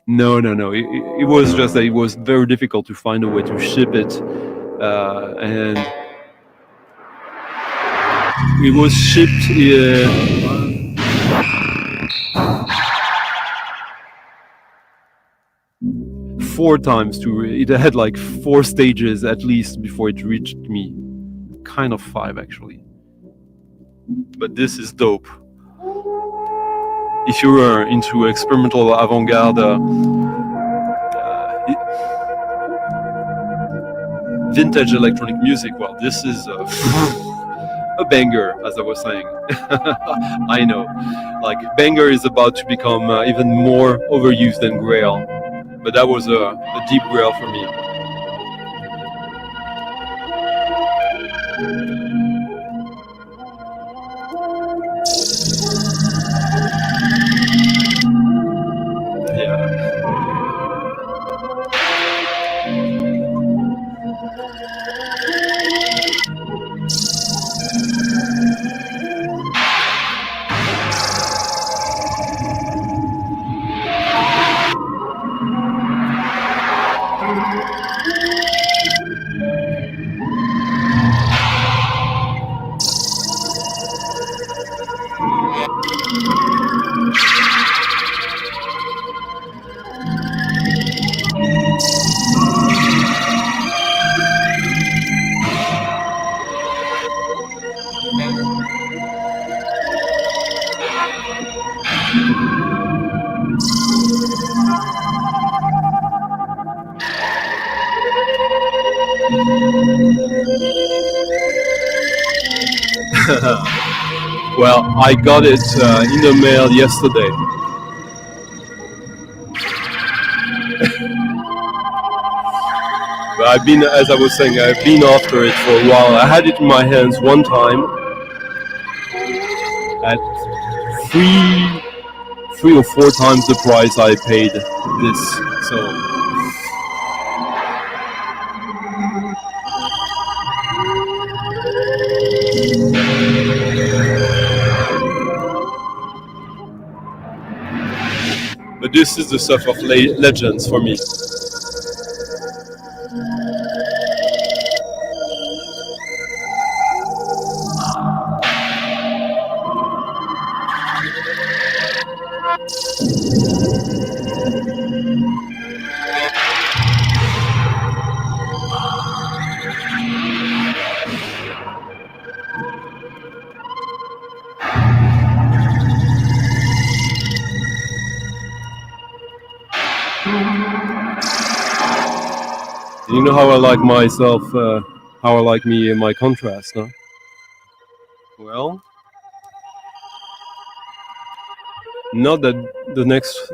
Speaker 1: No. It was just that it was very difficult to find a way to ship it, and it was shipped 4 times it had like 4 stages at least before it reached me. Kind of 5 actually. But this is dope. If you're into experimental avant-garde, vintage electronic music, well, this is a banger, as I was saying. I know, like banger is about to become even more overused than Grail, but that was a deep Grail for me. Well, I got it in the mail yesterday. But as I was saying, I've been after it for a while. I had it in my hands one time at three or 4 times the price I paid this. So. But this is the stuff of legends for me. You know how I like myself, how I like me in my contrast, huh? Well, not that the next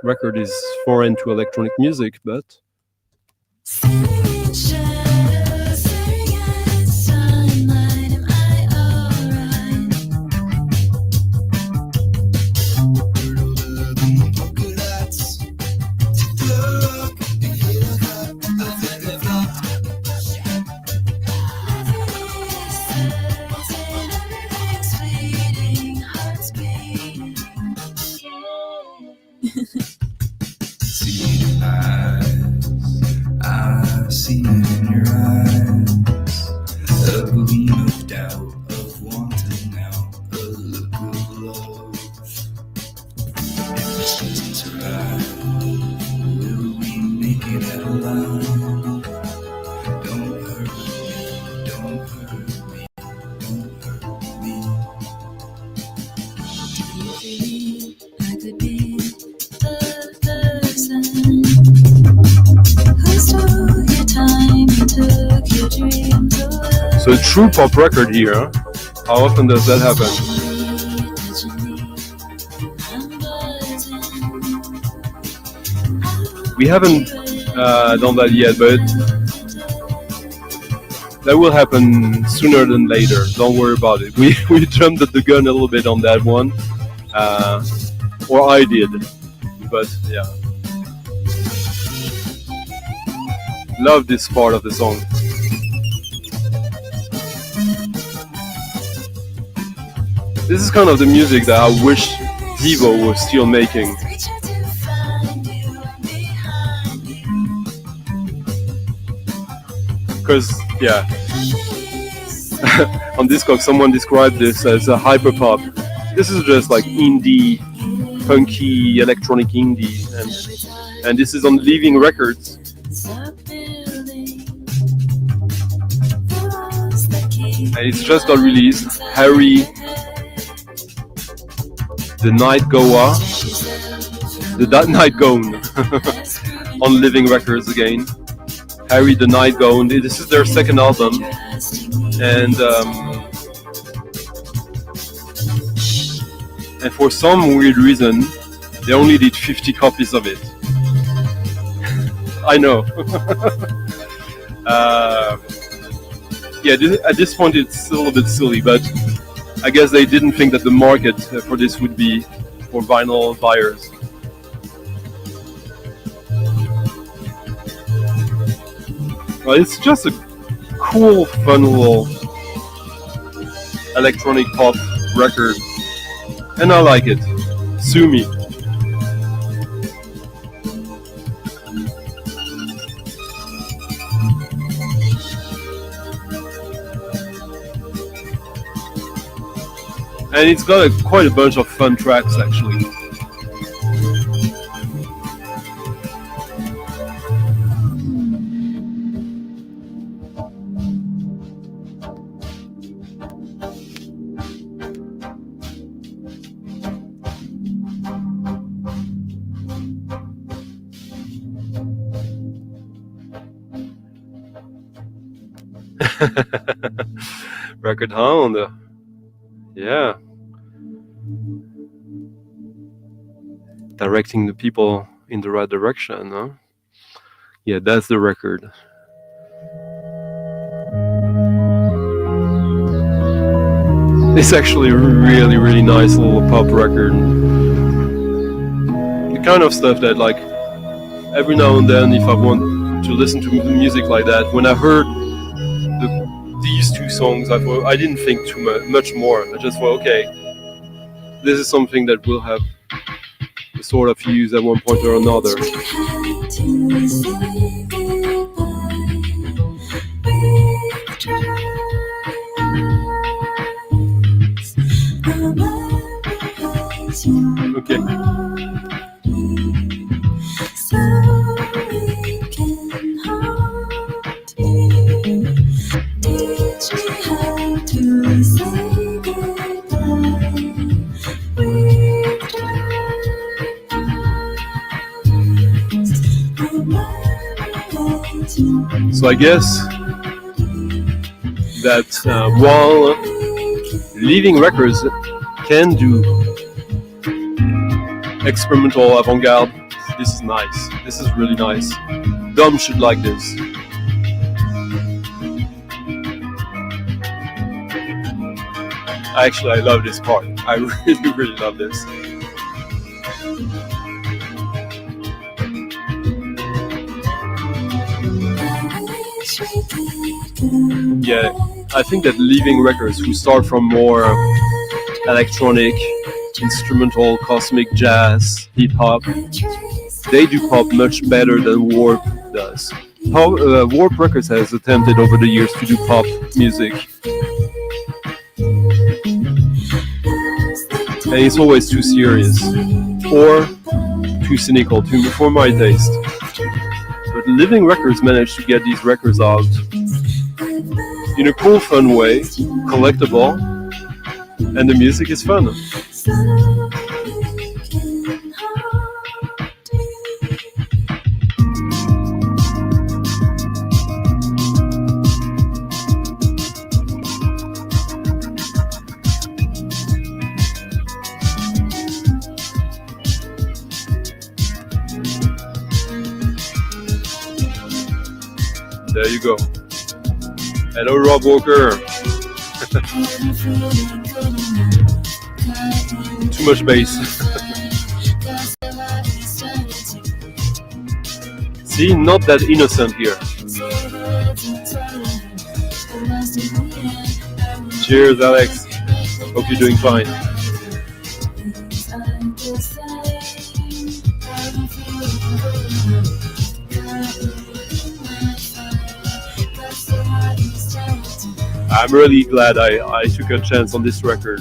Speaker 1: record is foreign to electronic music, but...
Speaker 2: I see it in your eyes. Will we make it out alive? Don't hurt me, don't hurt me, don't hurt me. Do you believe I could be the person who stole your time and took your dreams away?
Speaker 1: So a true pop record here. How often does that happen? We haven't done that yet, but that will happen sooner than later. Don't worry about it. We jumped at the gun a little bit on that one, or I did, but yeah. Love this part of the song. This is kind of the music that I wish Devo was still making. Because, yeah, on Discogs someone described this as a hyperpop. This is just like indie, punky, electronic indie, and this is on Living Records. And it's just got released. Harry the Night Goa, the Night Gone on Living Records again. Harry the Night Gone. This is their second album, and for some weird reason, they only did 50 copies of it. I know. Yeah, at this point it's a little bit silly, but I guess they didn't think that the market for this would be for vinyl buyers. Well, it's just a cool, fun little electronic pop record, and I like it. Sue me. And it's got quite a bunch of fun tracks, actually. Record Hound. Yeah. Directing the people in the right direction, huh? Yeah, that's the record. It's actually a really, really nice little pop record. The kind of stuff that, like, every now and then, if I want to listen to music like that, when I heard these two songs, I didn't think too much more. I just thought, okay, this is something that will have a sort of use at one point or another. Okay. So I guess that while Living Records can do experimental avant-garde, this is nice. This is really nice. Dom should like this. Actually, I love this part. I really, really love this. Yeah, I think that Living Records, who start from more electronic, instrumental, cosmic jazz, hip-hop, they do pop much better than Warp does. Warp Records has attempted over the years to do pop music, and it's always too serious. or too cynical for my taste. But Living Records managed to get these records out in a cool, fun way, collectible, and the music is fun. There you go. Hello, Rob Walker. Too much bass. See, not that innocent here. Cheers, Alex. Hope you're doing fine. I'm really glad I took a chance on this record.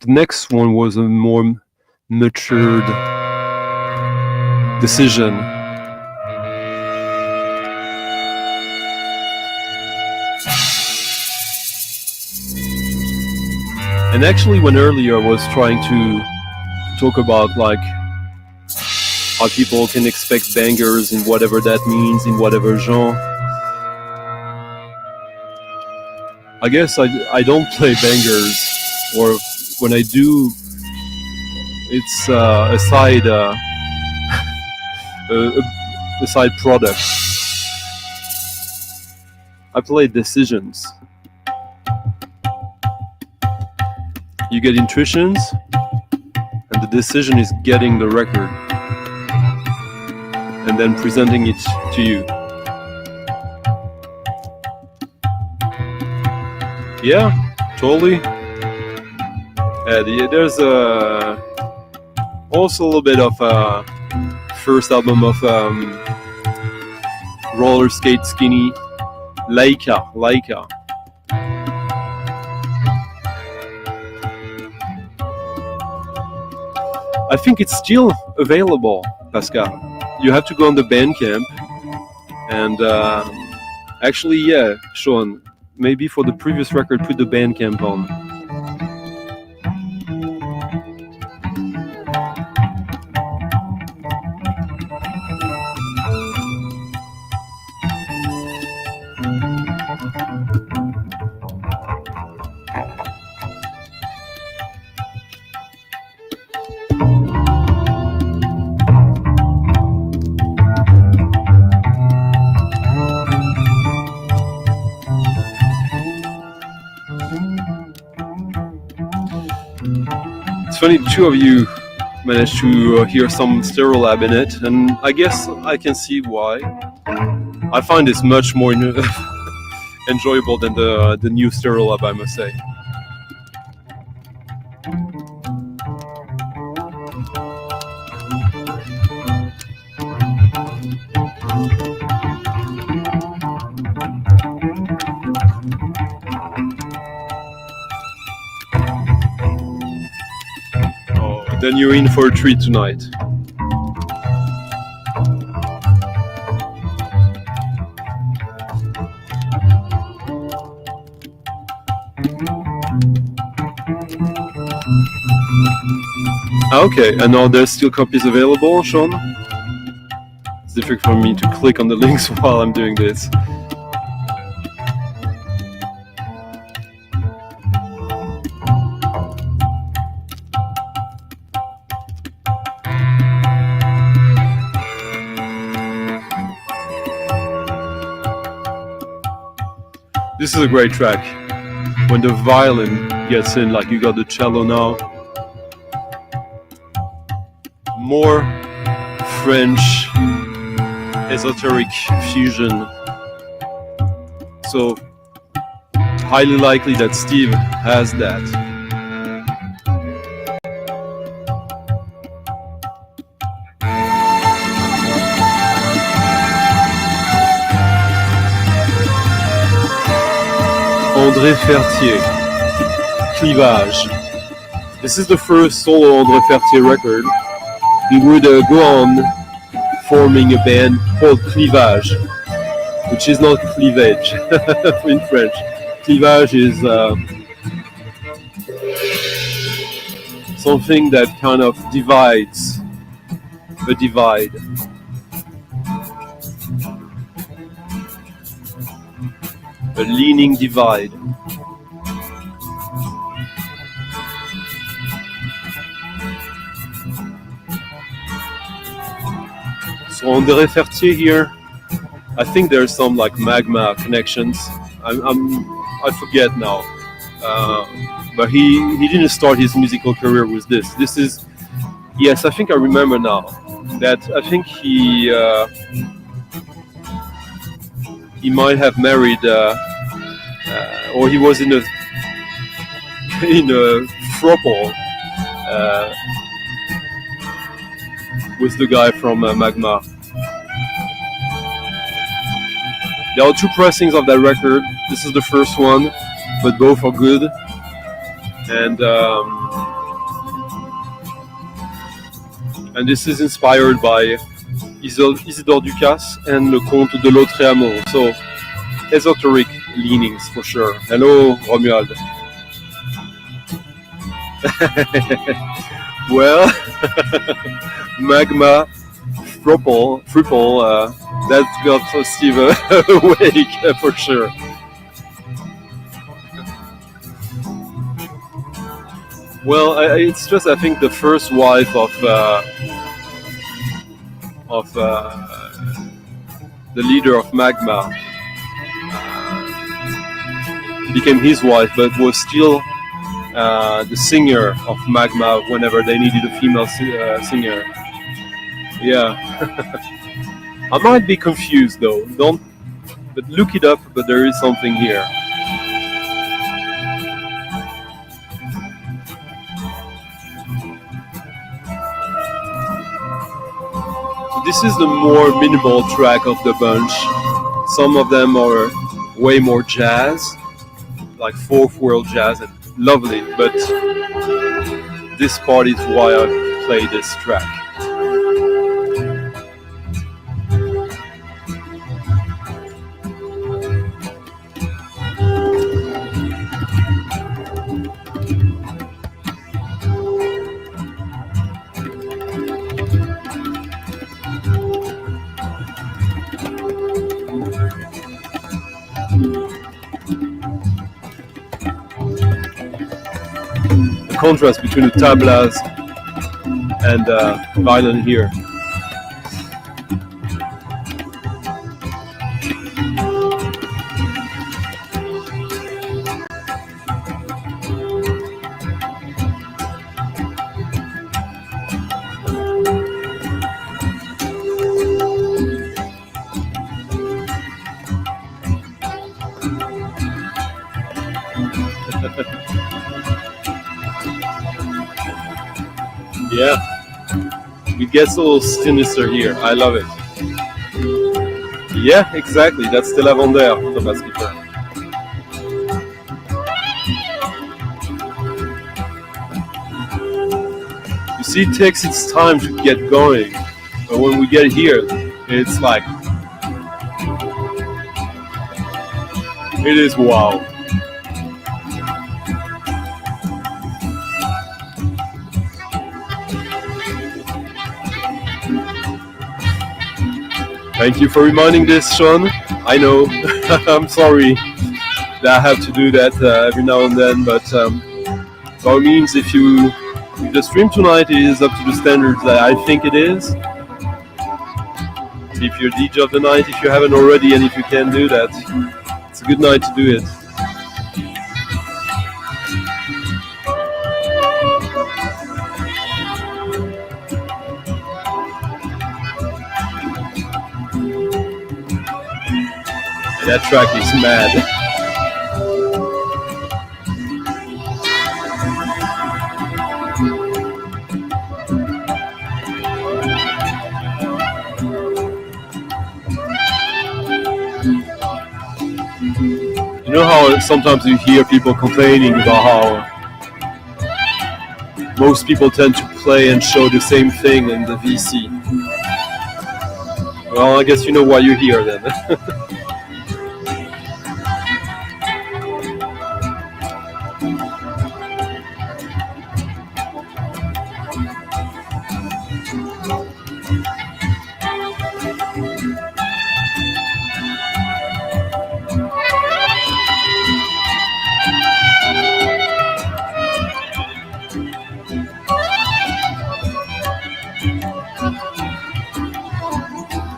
Speaker 1: The next one was a more matured decision. And actually, when earlier I was trying to talk about like how people can expect bangers in whatever that means, in whatever genre, I guess I don't play bangers, or when I do, it's a side a side product. I play decisions. You get intuitions, and the decision is getting the record and then presenting it to you. Yeah, totally. There's also a little bit of first album of Roller Skate Skinny, Laika. I think it's still available, Pascal. You have to go on the Bandcamp, and actually, yeah, Sean, maybe for the previous record, put the Bandcamp on. It's funny, the two of you managed to hear some Stereolab in it, and I guess I can see why. I find this much more enjoyable than the new Stereolab, I must say. Then you're in for a treat tonight. Okay, and now there's still copies available, Sean? It's difficult for me to click on the links while I'm doing this. This is a great track. When the violin gets in, like you got the cello now. More French esoteric fusion. So highly likely that Steve has that. André Fertier, Clivage. This is the first solo André Fertier record. He would go on forming a band called Clivage, which is not cleavage in French. Clivage is something that kind of divides a divide. A leaning divide. So André Fertier here, I think there's some like magma connections. I forget now, but he didn't start his musical career with this. This is, yes, I think I remember now that I think he might have married, or he was in a throuple with the guy from Magma. There are two pressings of that record. This is the first one, but both are good. And this is inspired by Isidore Ducasse and Le Conte de Lautréamont. So esoteric leanings for sure. Hello, Romuald. Well, Magma, Thruple, that got Steve awake for sure. Well, it's just, I think, the first wife of the leader of Magma became his wife, but was still the singer of Magma whenever they needed a female singer. Yeah. I might be confused though. But look it up, but there is something here. So this is the more minimal track of the bunch. Some of them are way more jazz, like fourth world jazz, and lovely, but this part is why I play this track. Contrast between the tablas and violin here. Yeah, it gets a little sinister here. I love it. Yeah, exactly. That's the Avant-garde, Thomas Skipper. You see, it takes its time to get going, but when we get here, it's like, it is wow. Thank you for reminding this, Sean. I know, I'm sorry that I have to do that every now and then, but by all means, if the stream tonight is up to the standards that I think it is, if you're DJ of the night, if you haven't already, and if you can do that, it's a good night to do it. That track is mad. know how sometimes you hear people complaining about how most people tend to play and show the same thing in the VC. Well, I guess you know why you're here then.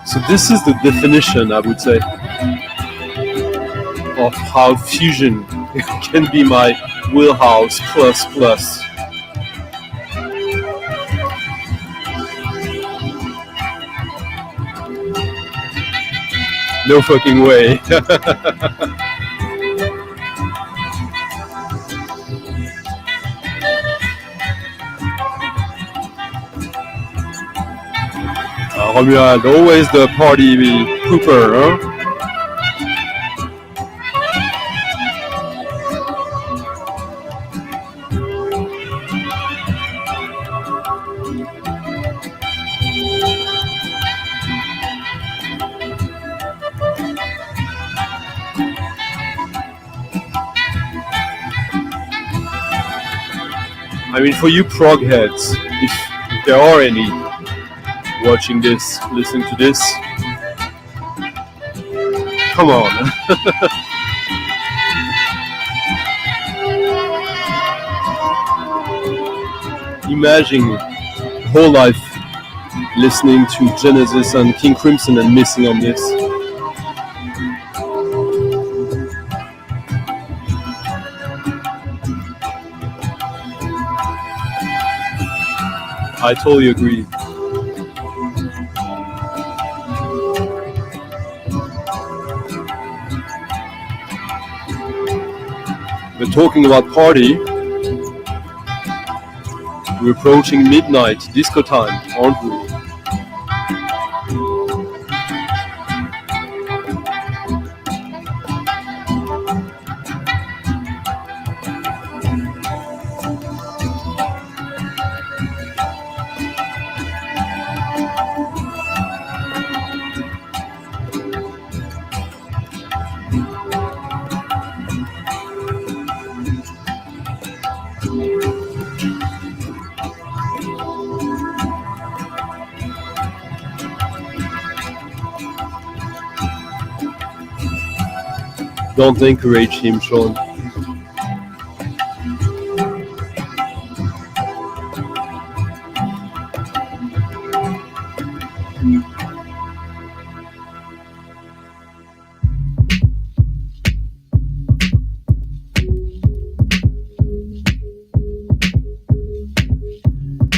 Speaker 1: So this is the definition, I would say, of how fusion can be my wheelhouse plus plus. No fucking way. Romuald, always the party pooper, huh? I mean, for you prog heads, if there are any watching this, listening to this, come on. Imagine whole life listening to Genesis and King Crimson and missing on this. I totally agree. We're talking about party. We're approaching midnight, disco time, aren't we? Don't encourage him, Sean.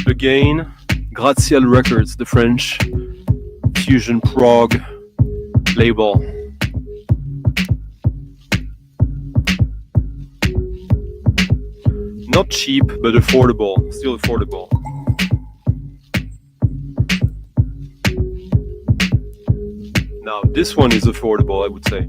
Speaker 1: Again, Graziel Records, the French fusion prog label. Not cheap, but affordable. Still affordable. Now, this one is affordable, I would say.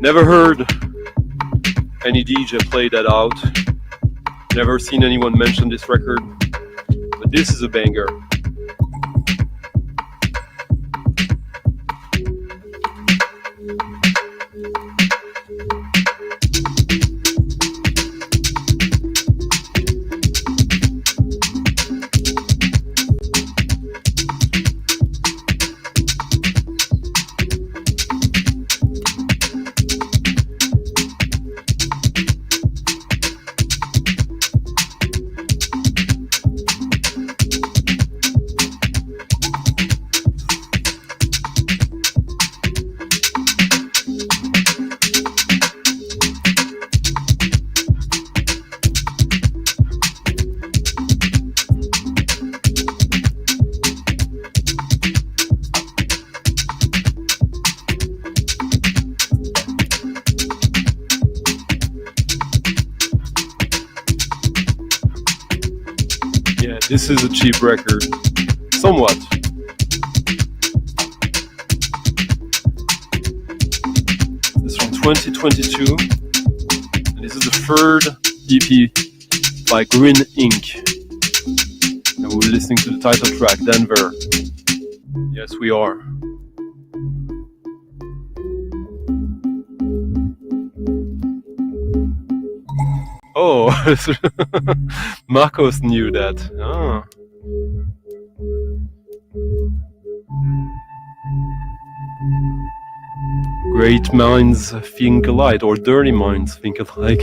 Speaker 1: Never heard any DJ play that out. Never seen anyone mention this record, but this is a banger. This is a cheap record. Somewhat. It's from 2022. And this is the third EP by Green Ink. And we're listening to the title track, Denver. Yes, we are. Oh, Marcos knew that. Ah. Great minds think alike, or dirty minds think alike.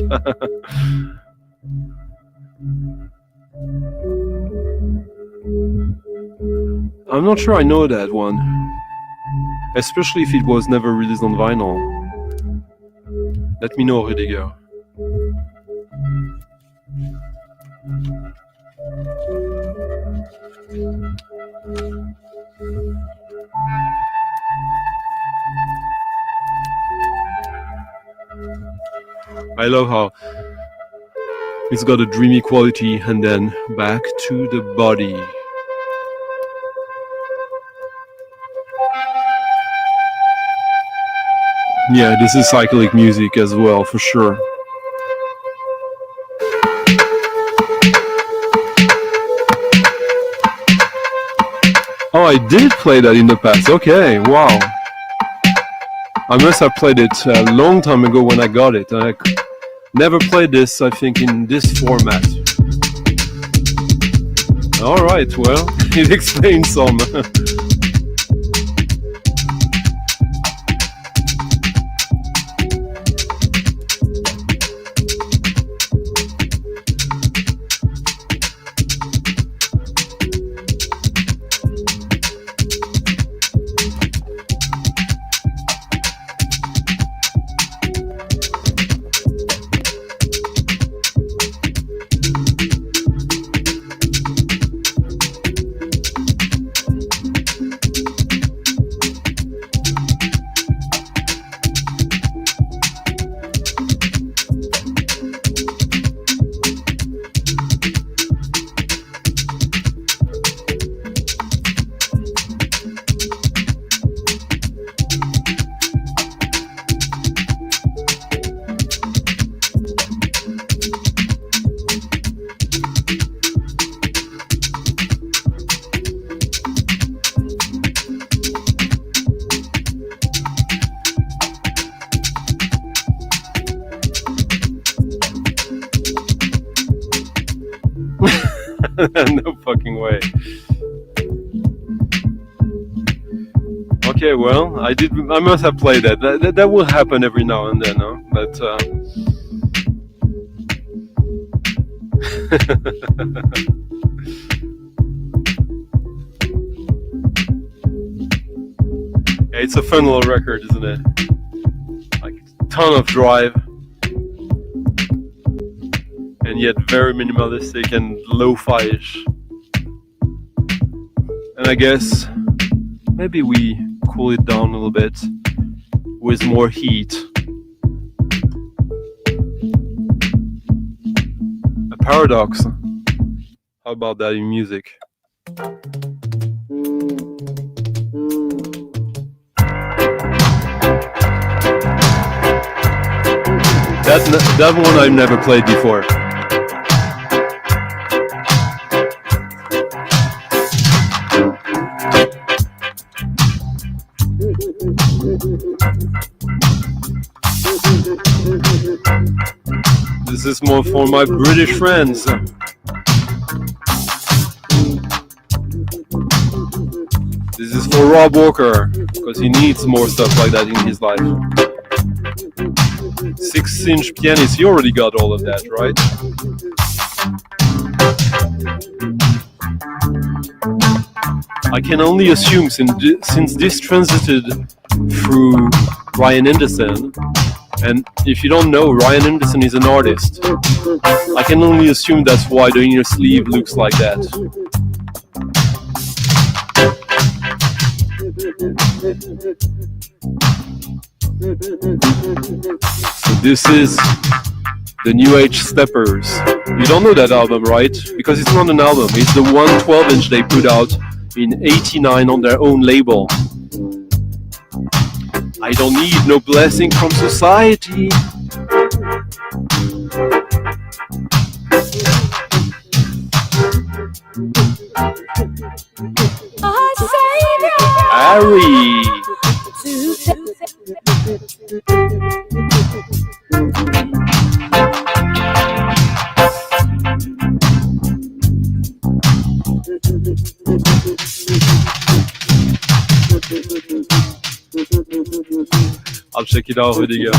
Speaker 1: I'm not sure I know that one, especially if it was never released on vinyl. Let me know, Rudiger. I love how it's got a dreamy quality and then back to the body. Yeah, this is psychedelic music as well, for sure. Oh, I did play that in the past. Okay, wow. I must have played it a long time ago when I got it. I never played this, I think, in this format. Alright, well, it explains some. No fucking way. Okay, well, I must have played that. That will happen every now and then, huh? But yeah, it's a fun little record, isn't it? Like a ton of drive. And yet very minimalistic and lo-fi-ish. And I guess maybe we cool it down a little bit with more heat. A paradox. How about that in music? That one I've never played before. This is more for my British friends. This is for Rob Walker, because he needs more stuff like that in his life. 6-inch pianist, he already got all of that, right? I can only assume, since this transited through Ryan Anderson, and if you don't know, Ryan Anderson is an artist. I can only assume that's why the inner sleeve looks like that. So this is The New Age Steppers. You don't know that album, right? Because it's not an album. It's the 112-inch they put out in '89 on their own label. I don't need no blessing from society. Harry. I'll check it out, Rudiger.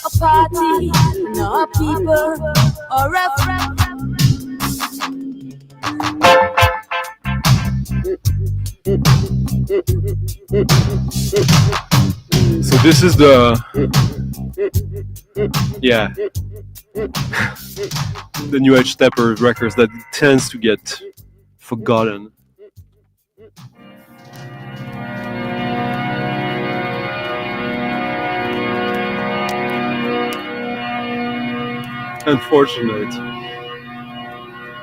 Speaker 2: A party, no people, or a
Speaker 1: So this is the the New Age Stepper records that tends to get forgotten. Unfortunate.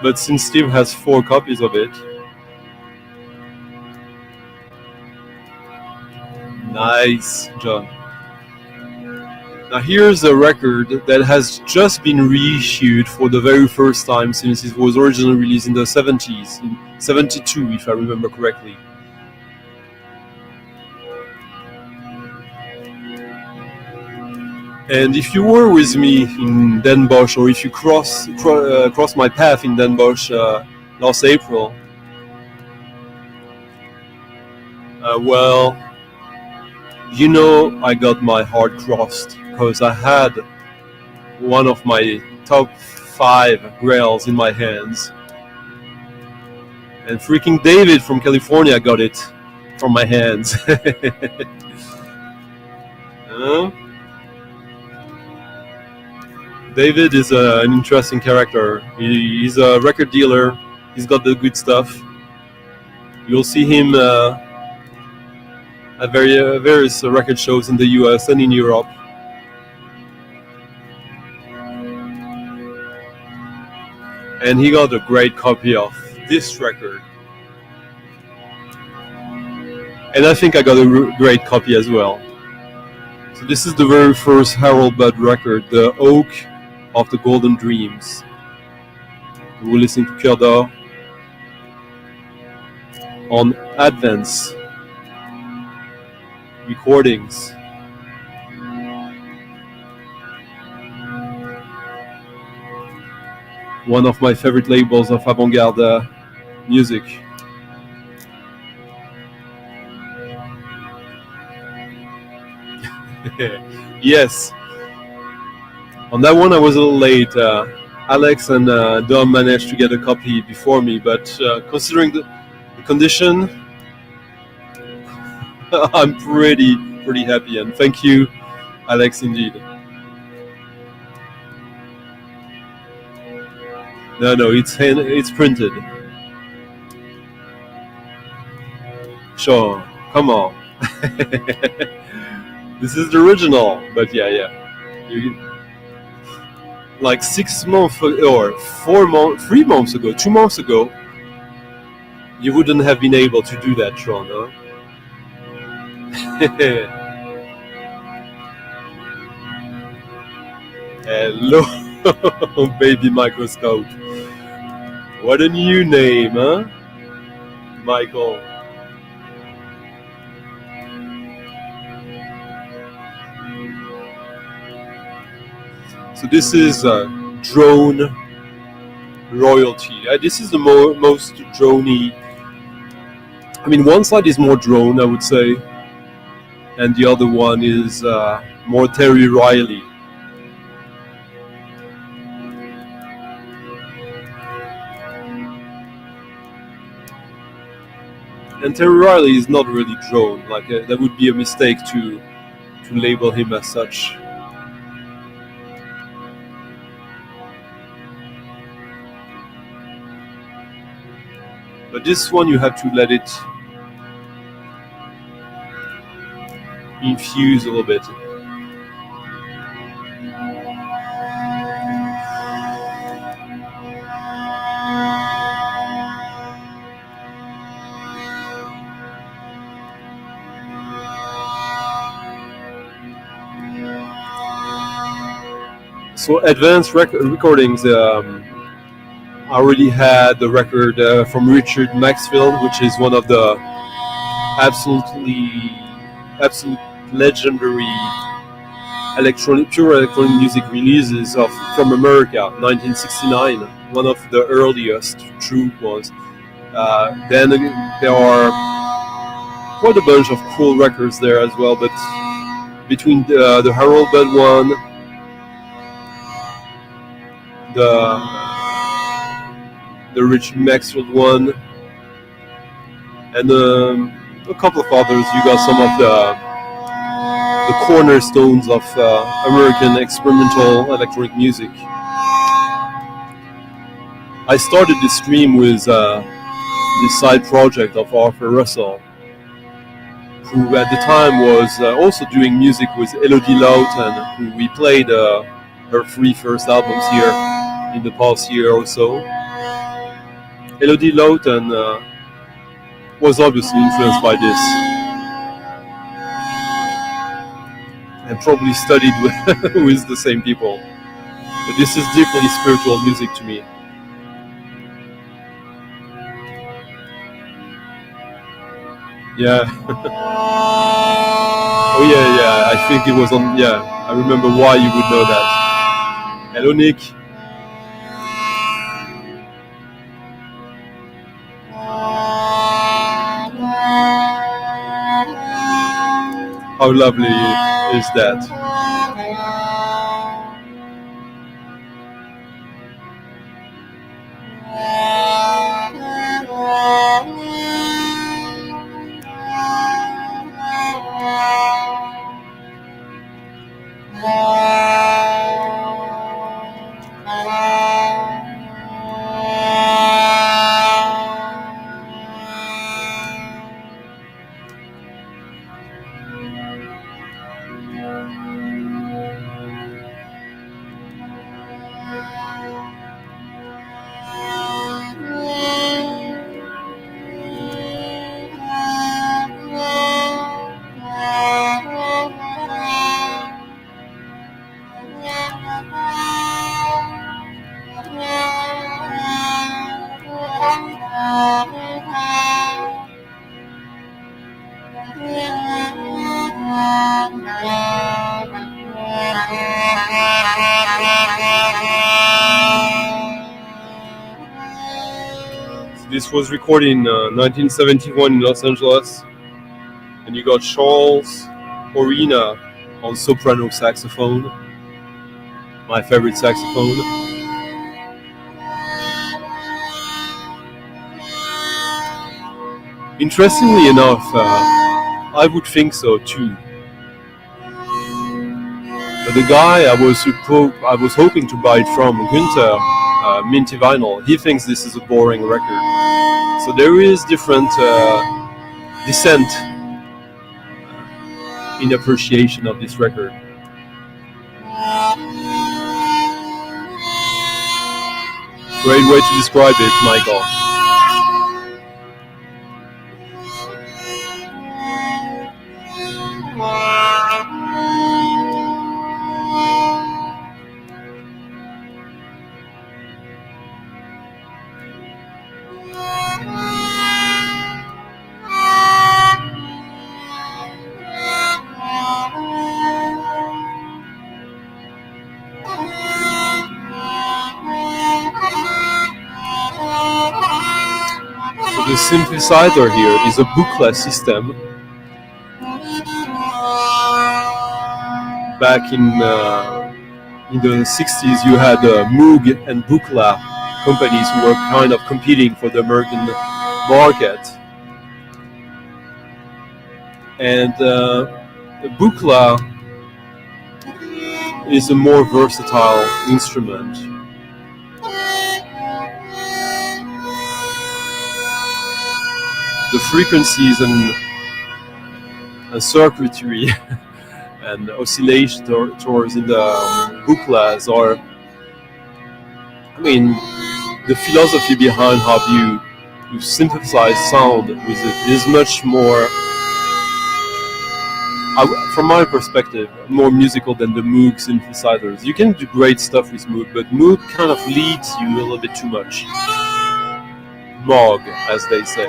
Speaker 1: But since Steve has 4 copies of it, nice, John. Now here's a record that has just been reissued for the very first time since it was originally released in the 70s, in 72 if I remember correctly. And if you were with me in Den Bosch, or if you crossed my path in Den Bosch last April, well, you know I got my heart crossed, because I had one of my top 5 grails in my hands. And freaking David from California got it from my hands. David is an interesting character. He's a record dealer. He's got the good stuff. You'll see him at various record shows in the US and in Europe. And he got a great copy of this record. And I think I got a great copy as well. So this is the very first Harold Budd record, The Oak of the Golden Dreams. We're listening to Cœur d'Or on Advance Recordings. One of my favorite labels of avant-garde music. Yes. On that one I was a little late. Alex and Dom managed to get a copy before me, but considering the condition, I'm pretty happy, and thank you, Alex, indeed. No, it's printed. Sure, come on. This is the original, but yeah. Like 6 months or 3 months ago, 2 months ago, you wouldn't have been able to do that, Sean, huh? Hello, baby microscope. What a new name, huh? Michael. So this is Drone royalty. This is the most drony. I mean, one side is more drone, I would say, and the other one is more Terry Riley. And Terry Riley is not really drone. Like that would be a mistake to label him as such. But this one you have to let it infuse a little bit. So advanced recordings, I already had the record from Richard Maxfield, which is one of the absolute legendary pure electronic music releases from America, 1969, one of the earliest true ones. Then there are quite a bunch of cool records there as well, but between the Harold Budd one, the Richard Maxfield one, and a couple of others, you got some of the cornerstones of American experimental electronic music. I started this stream with this side project of Arthur Russell, who at the time was also doing music with Elodie Lawton, who we played her 3 first albums here in the past year or so. Elodie Lawton was obviously influenced by this, and probably studied with the same people. But this is deeply spiritual music to me. Yeah. Oh yeah, I think it was on, yeah, I remember why you would know that. Hello Nick. How lovely is that? This was recorded in 1971 in Los Angeles, and you got Charles Orina on soprano saxophone, my favorite saxophone. Interestingly enough, I would think so too. But the guy I was hoping to buy it from, Günther, Minty Vinyl, he thinks this is a boring record. So there is different dissent in appreciation of this record. Great way to describe it, Michael. So the synthesizer here is a booklet system. Back in the 60s, you had Moog and Buchla companies who were kind of competing for the American market. And the Buchla is a more versatile instrument. The frequencies and circuitry and oscillators in the Buchlas are, I mean, the philosophy behind how you synthesize sound with it is much more, from my perspective, more musical than the Moog synthesizers. You can do great stuff with Moog, but Moog kind of leads you a little bit too much. Moog, as they say.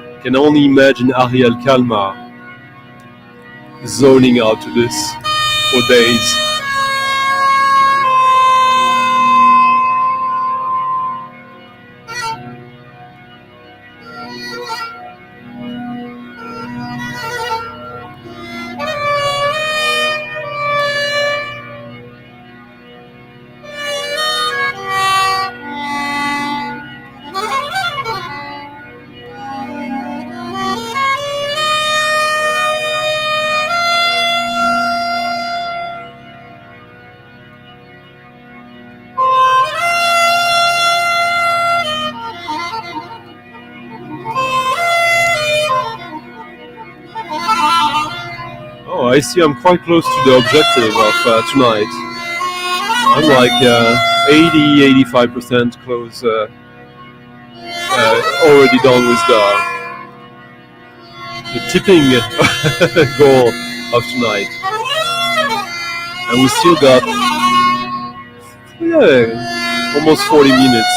Speaker 1: I can only imagine Ariel Kalma zoning out to this for days. Oh, I see I'm quite close to the objective of tonight. I'm like 80-85% close, already done with the tipping goal of tonight. And we still got, almost 40 minutes.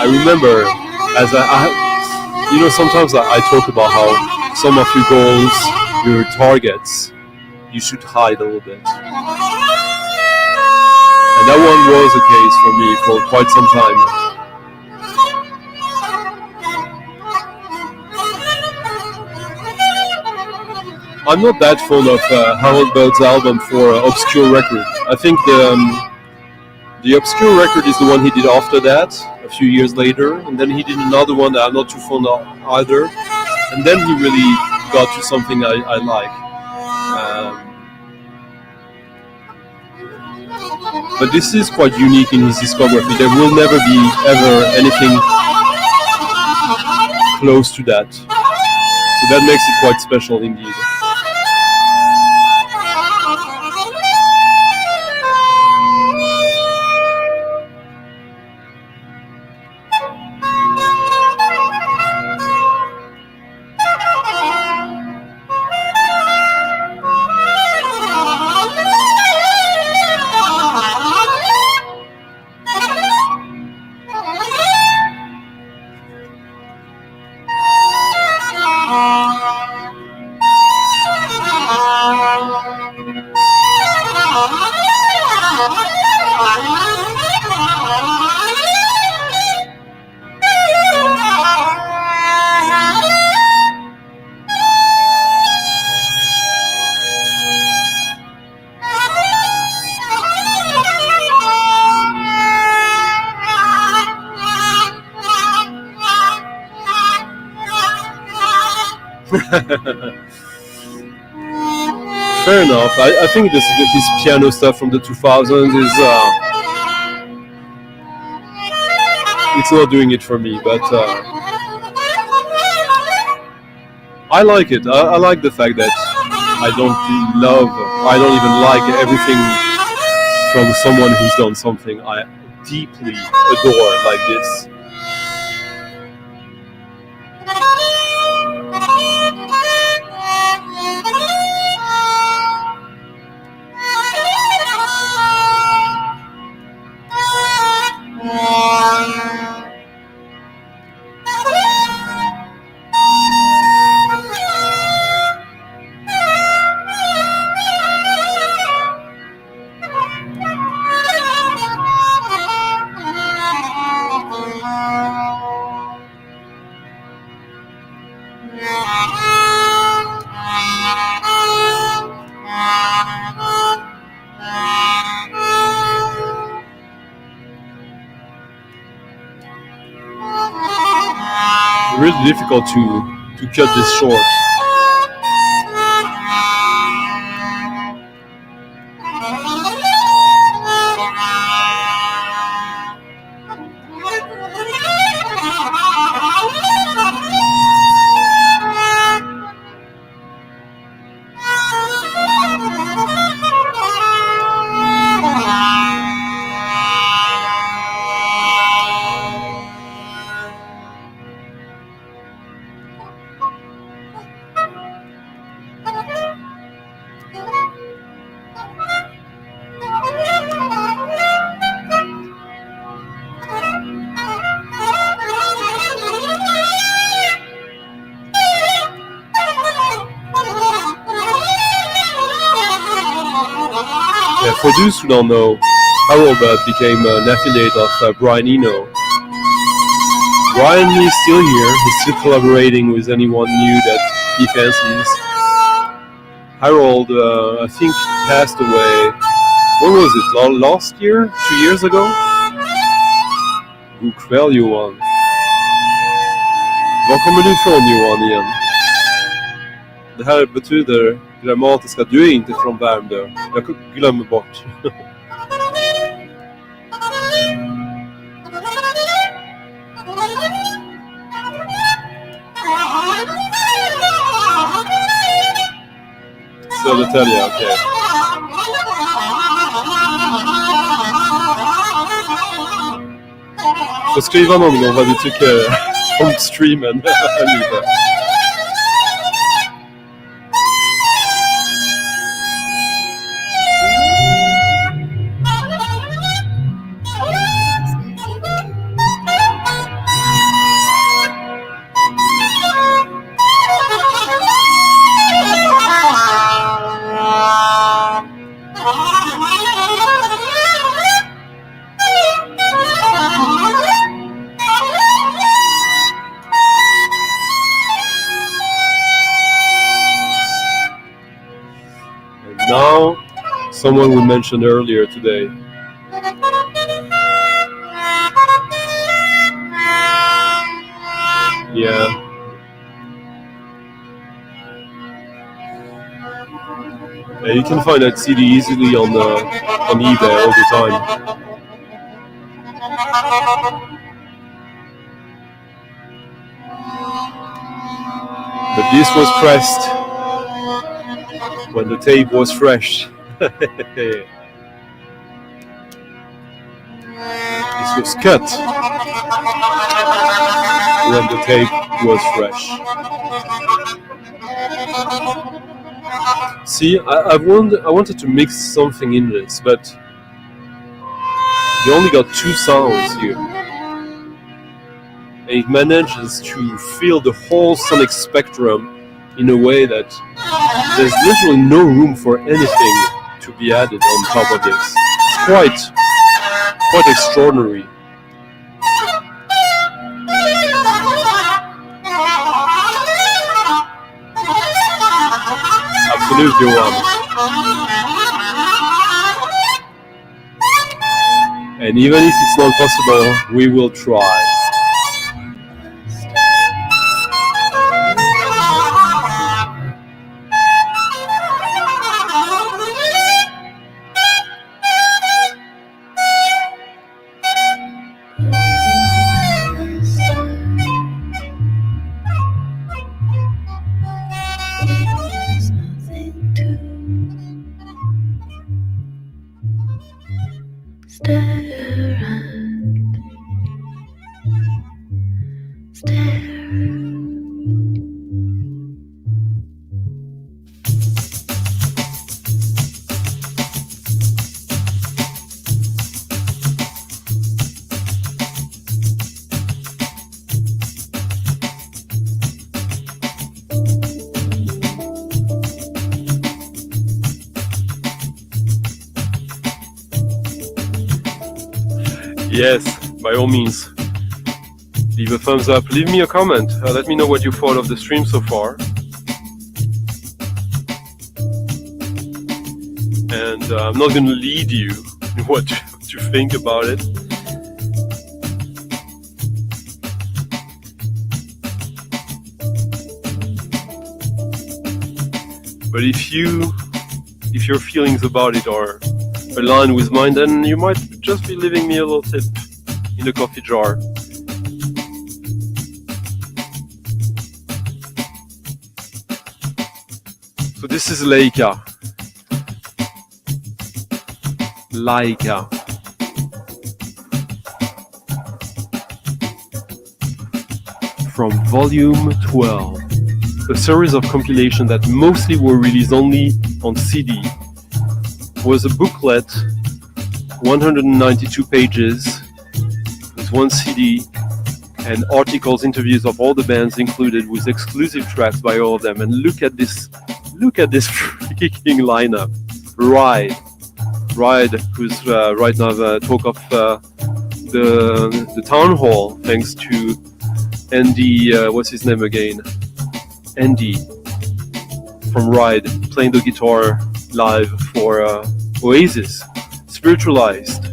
Speaker 1: I remember, as sometimes I talk about how some of your goals, your targets, you should hide a little bit. And that one was the case for me for quite some time. I'm not that fond of Harold Belt's album for Obscure Record. I think the Obscure Record is the one he did after that, a few years later, and then he did another one that I'm not too fond of either, and then he really got to something I like. But this is quite unique in his discography. There will never be ever anything close to that. So that makes it quite special indeed. Fair enough. I think this piano stuff from the 2000s is it's not doing it for me, but I like it. I like the fact that I don't even like everything from someone who's done something I deeply adore like this. really difficult to cut this short. For those who don't know, Harold became an affiliate of Brian Eno. Brian is still here, he's still collaborating with anyone new that he fancies. Harold, I think, passed away, when was it, last year? 2 years ago? Hoe kwel Johan. Var kommer du ifrån Johan igen? Det här betyder grammatiskt att du är inte från Värmdö. Jag glömmer bort. Södertälje, okej. Får skriva någon gång vad du tycker om streamen. Now, someone we mentioned earlier today. Yeah. Yeah, you can find that CD easily on eBay all the time. But this was pressed when the tape was fresh. This was cut when the tape was fresh. See, I wanted to mix something in this, but you only got 2 sounds here. And it manages to fill the whole sonic spectrum in a way that there's literally no room for anything to be added on top of this. It's quite extraordinary. Absolutely, Johan. And even if it's not possible, we will try. Yes, by all means. Leave a thumbs up, leave me a comment, let me know what you thought of the stream so far. And I'm not going to lead you in what you think about it. But if your feelings about it are aligned with mine, then you might just be leaving me a little tip in the coffee jar. So this is Laika. From volume 12, a series of compilations that mostly were released only on CD, was a booklet, 192 pages, with one CD, and articles, interviews of all the bands included, with exclusive tracks by all of them. And look at this freaking lineup. Ride, who's right now the talk of the town hall, thanks to Andy, what's his name again? Andy from Ride, playing the guitar live for Oasis. Spiritualized,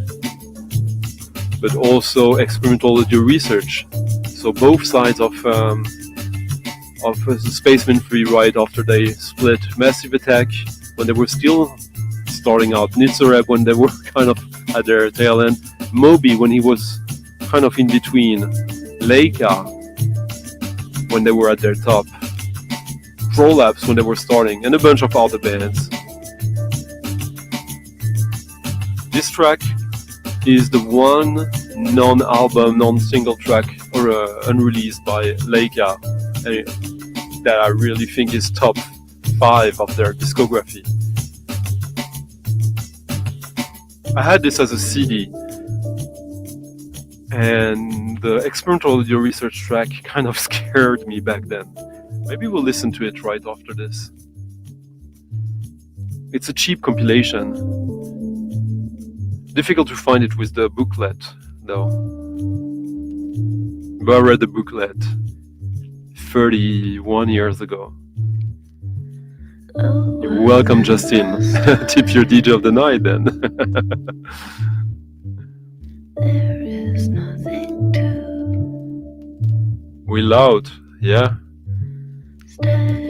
Speaker 1: but also experimental audio research. So both sides of the Spaceman Free right after they split. Massive Attack when they were still starting out. Nitzareb when they were kind of at their tail end. Moby when he was kind of in between. Laika when they were at their top. Prolapse when they were starting, and a bunch of other bands. This track is the one non-album, non-single track or unreleased by Laika that I really think is top 5 of their discography. I had this as a CD, and the experimental audio research track kind of scared me back then. Maybe we'll listen to it right after this. It's a cheap compilation. Difficult to find it with the booklet, though. But I read the booklet 31 years ago. You're welcome, Justin. Tip your DJ of the night, then.
Speaker 2: There is nothing to
Speaker 1: We loud, yeah.
Speaker 2: stare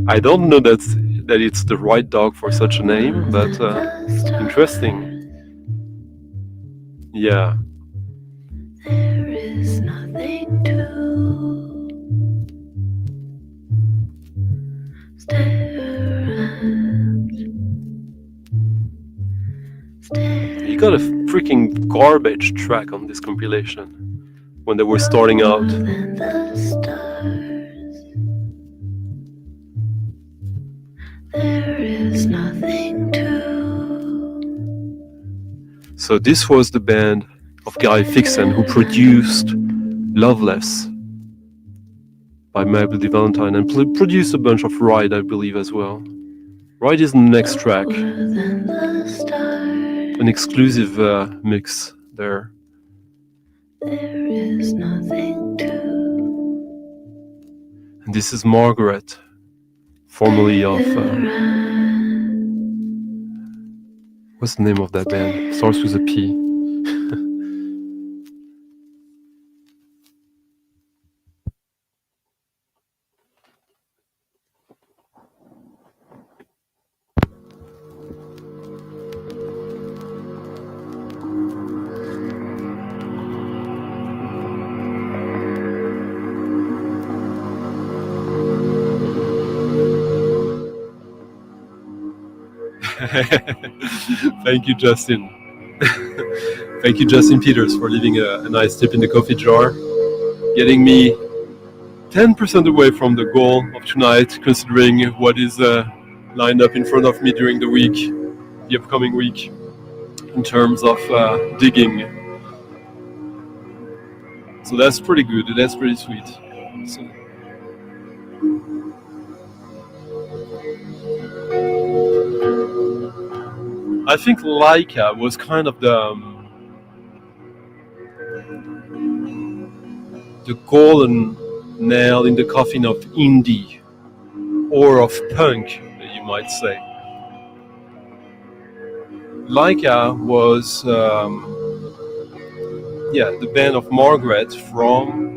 Speaker 1: I don't know that it's the right dog for such a name, but interesting. Yeah.
Speaker 2: There is nothing to
Speaker 1: He got a freaking garbage track on this compilation when they were starting out.
Speaker 2: There is nothing to.
Speaker 1: So this was the band of Guy Fixen who produced Loveless by Mabel de Valentine and produced a bunch of Ride, I believe, as well. Ride is the next track. An exclusive mix there.
Speaker 2: There is nothing to.
Speaker 1: And this is Margaret, formerly of... what's the name of that band? Starts with a P. Thank you, Justin. Thank you, Justin Peters, for leaving a nice tip in the coffee jar, getting me 10% away from the goal of tonight, considering what is lined up in front of me during the week, the upcoming week, in terms of digging. So that's pretty good. That's pretty sweet. So, I think Laika was kind of the golden nail in the coffin of indie, or of punk, you might say. Laika was yeah, the band of Margaret from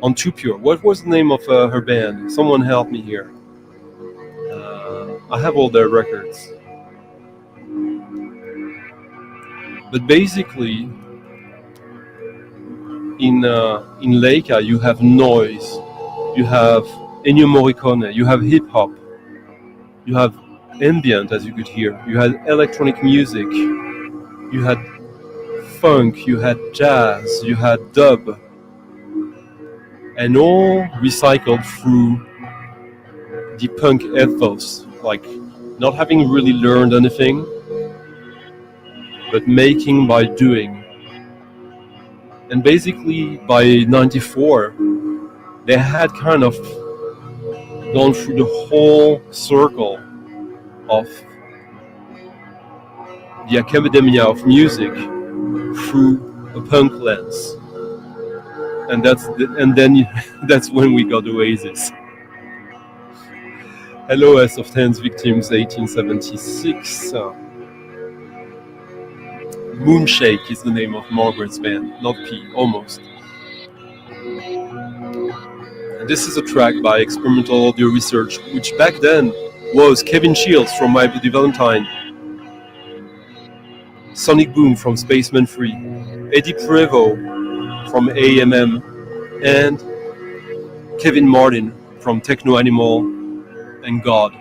Speaker 1: on Too Pure. What was the name of her band? Someone help me here. I have all their records, but basically in Leica you have noise, you have Ennio Morricone, you have hip hop, you have ambient, as you could hear, you had electronic music, you had funk, you had jazz, you had dub, and all recycled through the punk ethos, like not having really learned anything, but making by doing. And basically by 94, they had kind of gone through the whole circle of the academia of music through a punk lens. And then that's when we got Oasis. LOS of 10 Victims, 1876. Moonshake is the name of Margaret's band, not P, almost. And this is a track by Experimental Audio Research, which back then was Kevin Shields from My Bloody Valentine, Sonic Boom from Spaceman 3, Eddie Prevost from AMM, and Kevin Martin from Techno Animal and God.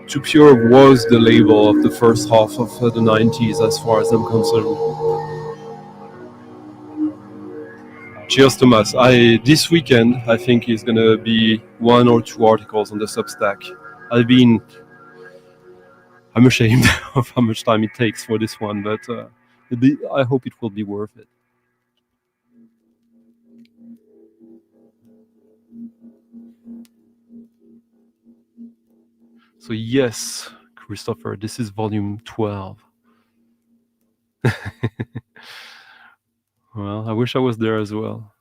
Speaker 1: Too Pure was the label of the first half of the 90s as far as I'm concerned. Cheers, Thomas. This weekend, I think, is going to be 1 or 2 articles on the Substack. I'm ashamed of how much time it takes for this one, but I hope it will be worth it. So yes, Christopher, this is volume 12. Well, I wish I was there as well,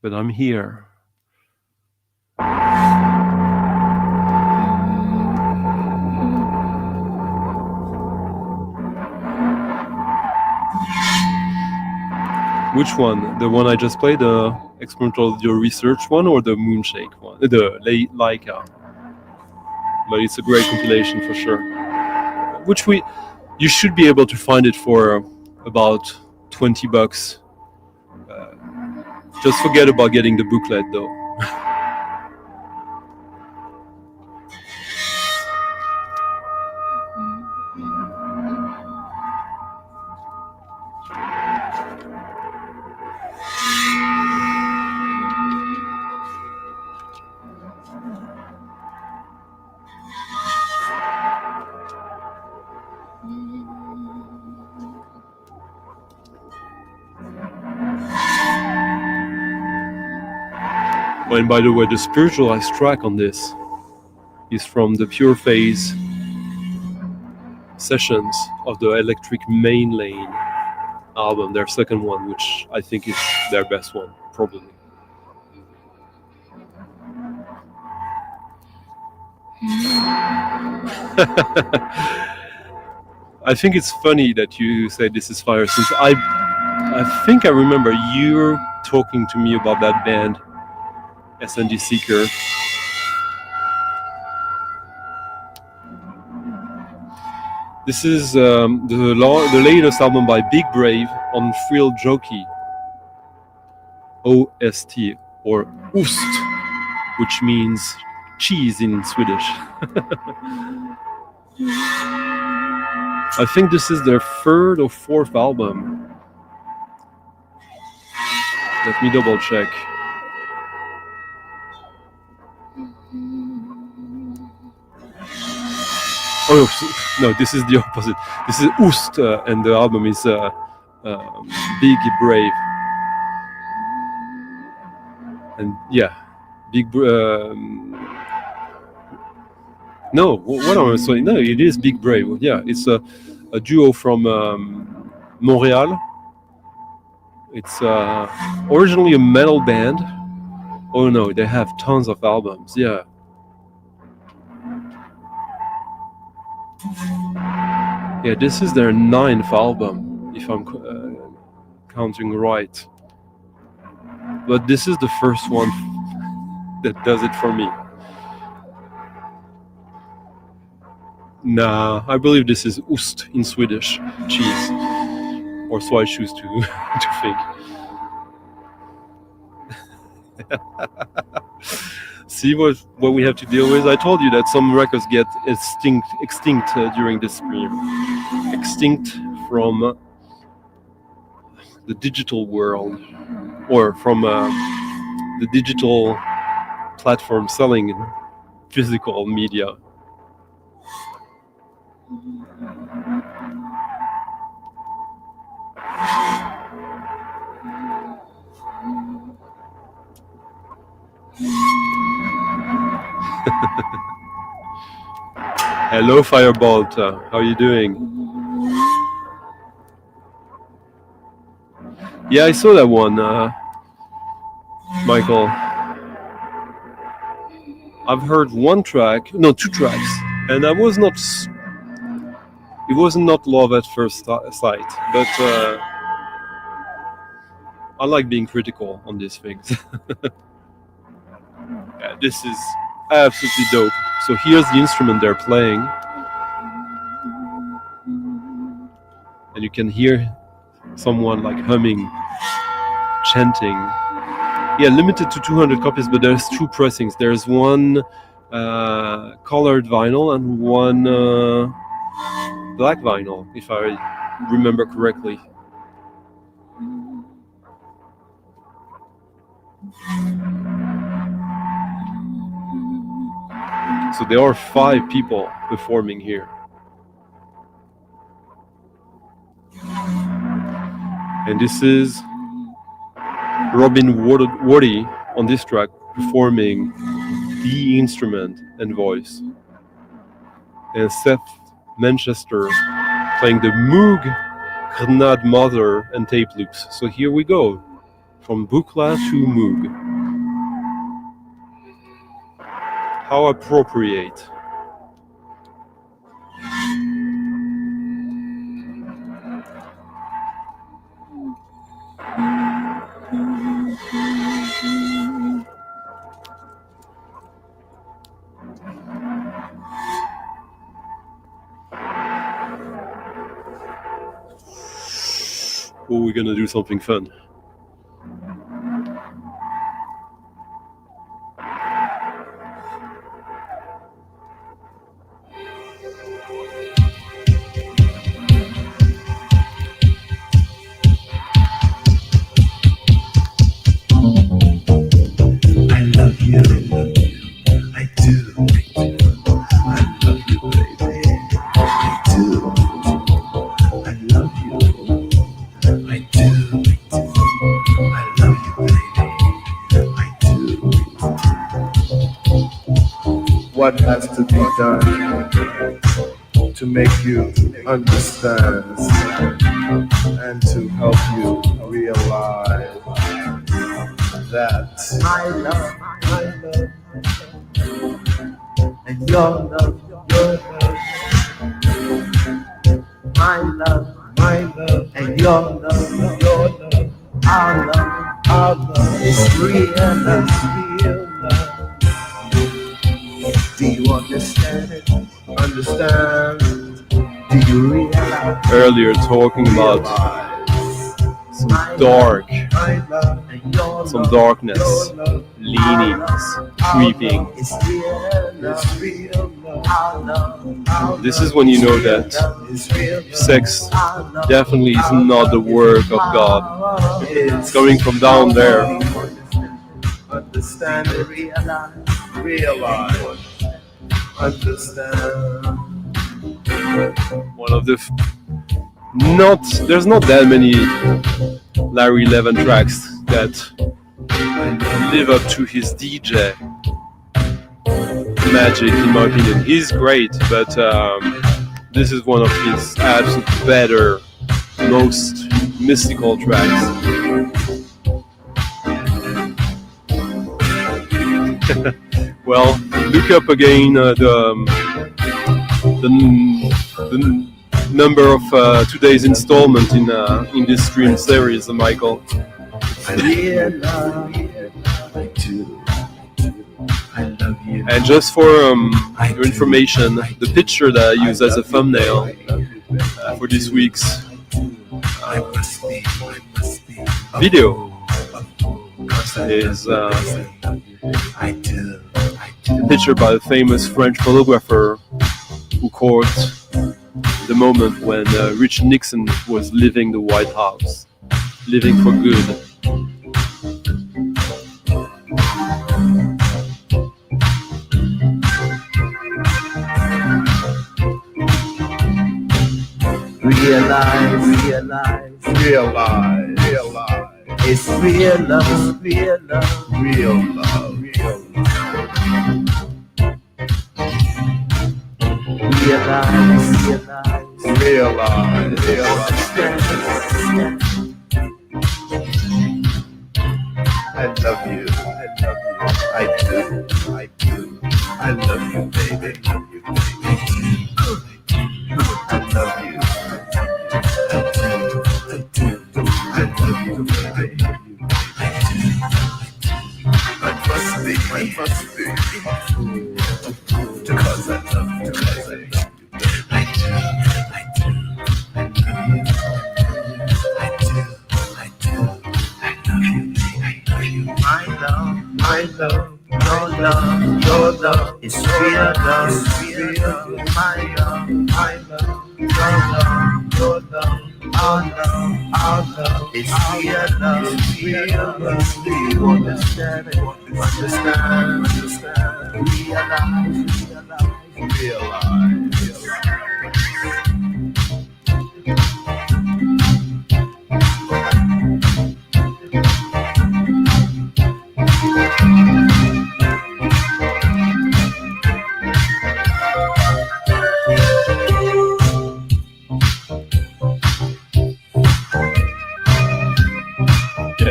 Speaker 1: but I'm here. Which one? The one I just played, the Experimental Audio Research one, or the Moonshake one? The Leica. But it's a great compilation for sure. You should be able to find it for about $20. Just forget about getting the booklet though. Oh, and by the way, the spiritualized track on this is from the Pure Phase sessions of the Electric Main Lane album, their second one, which I think is their best one, probably. I think it's funny that you say this is fire, since I think I remember you talking to me about that band, SND Seeker. This is the latest album by Big Brave on Frill Jockey, OST, or Ost, which means cheese in Swedish. I think this is their third or fourth album. Let me double check. Oh no, this is the opposite. This is Oost, and the album is Big Brave. And yeah, no, what am I saying? No, it is Big Brave. Yeah, it's a duo from Montreal. It's originally a metal band. Oh no, they have tons of albums. Yeah. Yeah, this is their 9th album, if I'm counting right. But this is the first one that does it for me. Nah, I believe this is ost in Swedish, cheese. Or so I choose to think. See what we have to deal with? I told you that some records get extinct during this stream. Extinct from the digital world, or from the digital platform selling physical media. Hello, Firebolt. How are you doing? Yeah, I saw that one, Michael. I've heard two tracks, and I was not. It was not love at first sight, but I like being critical on these things. Yeah, this is absolutely dope. So here's the instrument they're playing, and you can hear someone like humming, chanting. Yeah, limited to 200 copies, but there's 2 pressings. There's one colored vinyl and one black vinyl, if I remember correctly. So there are 5 people performing here. And this is Robin Woody on this track performing the instrument and voice. And Seth Manchester playing the Moog Grenade Mother and tape loops. So here we go, from Buchla to Moog. How appropriate. Oh, we're gonna do something fun.
Speaker 4: What has to be done to make you understand and to help you realize that my love, and your love, my love, and your love, our love is real love. Do you understand it? Understand? Do you realize?
Speaker 1: Earlier talking about some darkness, leanings, creeping. This is when you know that sex definitely is not the work of God. It's coming from down there.
Speaker 4: Understand it, realize, understand.
Speaker 1: One of the there's not that many Larry Levin tracks that live up to his DJ magic, in my opinion. He's great, but this is one of his absolute better, most mystical tracks. Well, look up again the number of today's installment in this stream series, Michael. And just for your information, the picture that I use as a thumbnail for this week's video is a picture by a famous French photographer who caught the moment when Richard Nixon was leaving the White House, leaving for good.
Speaker 4: Realize. It's real love. Realize. I love you. I do. I love you, baby. I love you. I must be. Because I love you. I do. My love, your love is real love. My love, your love, our love is real love. Do you understand it? Realize.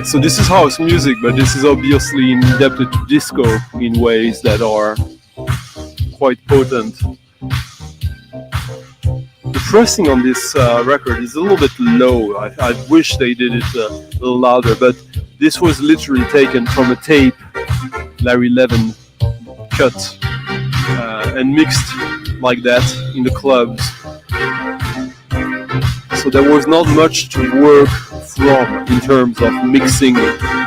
Speaker 1: So this is house music, but this is obviously indebted to disco in ways that are quite potent. The pressing on this record is a little bit low. I wish they did it a little louder, but this was literally taken from a tape Larry Levin cut and mixed like that in the clubs. So there was not much to work from in terms of mixing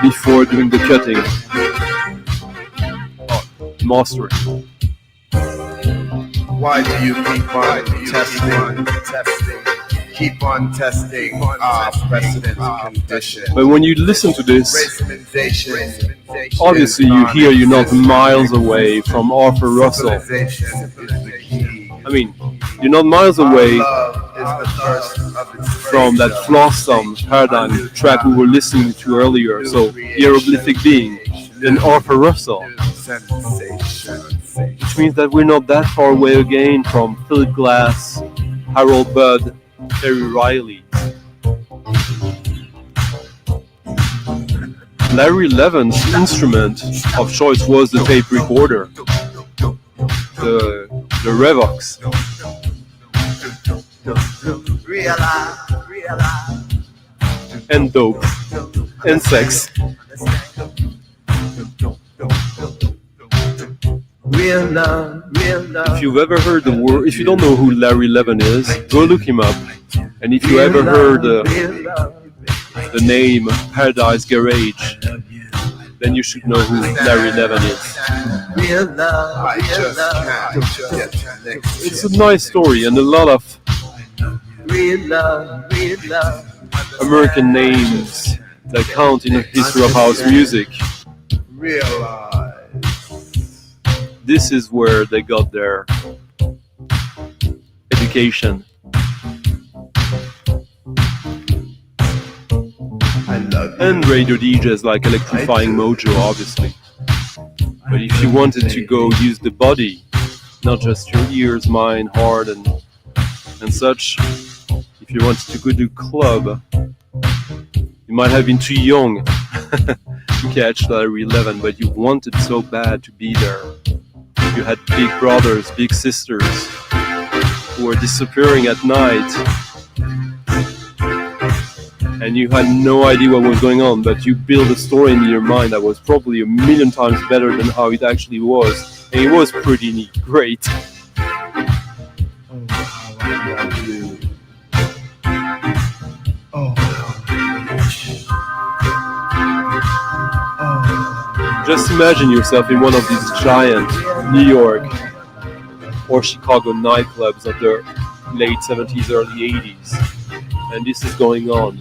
Speaker 1: before doing the cutting or mastering.
Speaker 4: Why do you keep on testing? Keep on testing our precedent condition.
Speaker 1: But when you listen to this, obviously you hear you're not miles away from Arthur Russell. I mean, you're not miles away from that Flossom paradigm track we were listening to earlier. So, hieroglyphic being, then Arthur Russell. Which means that we're not that far away again from Philip Glass, Harold Budd, Terry Riley. Larry Levin's instrument of choice was the tape recorder, the Revox. And dope. And sex.
Speaker 4: Real love.
Speaker 1: If you've ever heard the word, if you don't know who Larry Levin is, go look him up. And if you ever heard the name Paradise Garage, then you should know who Larry Levin is. It's a nice story and a lot of American names that count in the history of house music. This is where they got their amplification.
Speaker 4: I love you.
Speaker 1: And radio DJs like Electrifying Mojo, obviously. But if you wanted to go use the body, not just your ears, mind, heart, and such, if you wanted to go to club, you might have been too young to catch Larry 11, but you wanted so bad to be there. You had big brothers, big sisters who were disappearing at night, and you had no idea what was going on, but you built a story in your mind that was probably a million times better than how it actually was, and it was pretty neat, great.
Speaker 4: Oh, how I love you. Oh, how much. Oh.
Speaker 1: Just imagine yourself in one of these giant New York or Chicago nightclubs of the late 70s, early 80s, and this is going on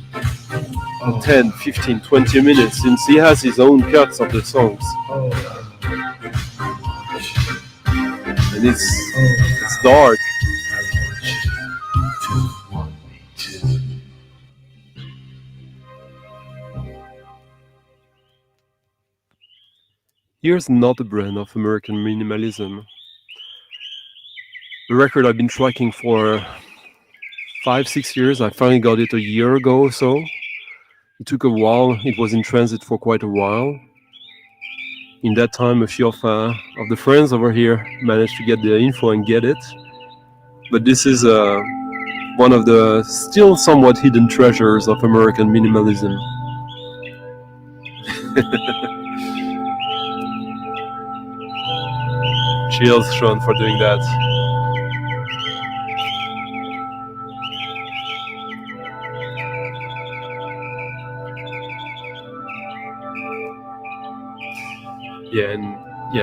Speaker 1: for 10, 15, 20 minutes, since he has his own cuts of the songs. And it's dark. Here's another brand of American minimalism. A record I've been tracking for 5-6 years. I finally got it a year ago or so. It took a while. It was in transit for quite a while. In that time, a few of the friends over here managed to get the info and get it. But this is one of the still somewhat hidden treasures of American minimalism. Cheers, Sean, for doing that.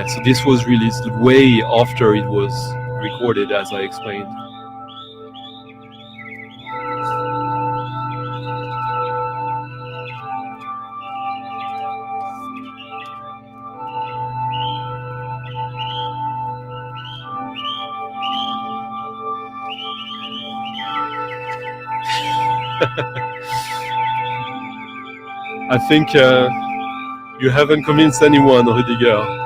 Speaker 1: So this was released way after it was recorded, as I explained. I think you haven't convinced anyone, Rudiger.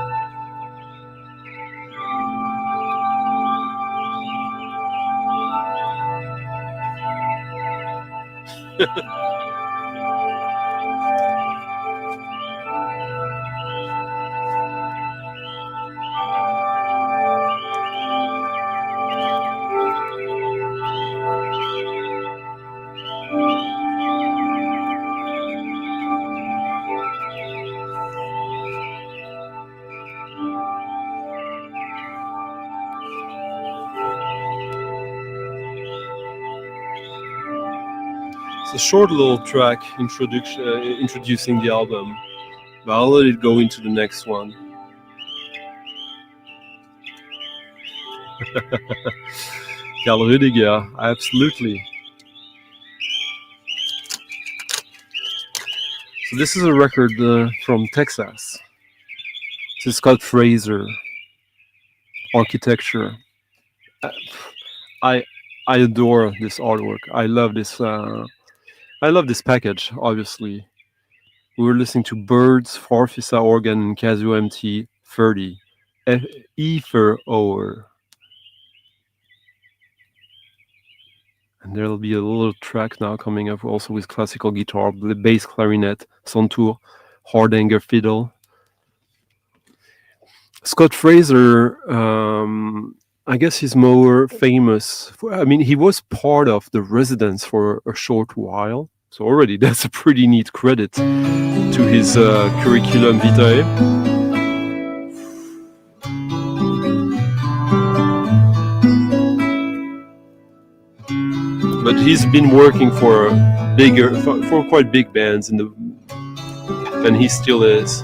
Speaker 1: A short little track introducing the album, but I'll let it go into the next one. Karl Rüdiger, absolutely. So this is a record from Texas. This is Scott Fraser, Architecture. I adore this artwork. I love this package, obviously. We were listening to Birds, Farfisa organ, and Casio MT30, Ether Hour. And there'll be a little track now coming up also with classical guitar, bass clarinet, Santur, Hardanger fiddle. Scott Fraser, I guess he's more famous. He was part of the Residents for a short while. So already that's a pretty neat credit to his curriculum vitae. But he's been working for quite big bands and he still is.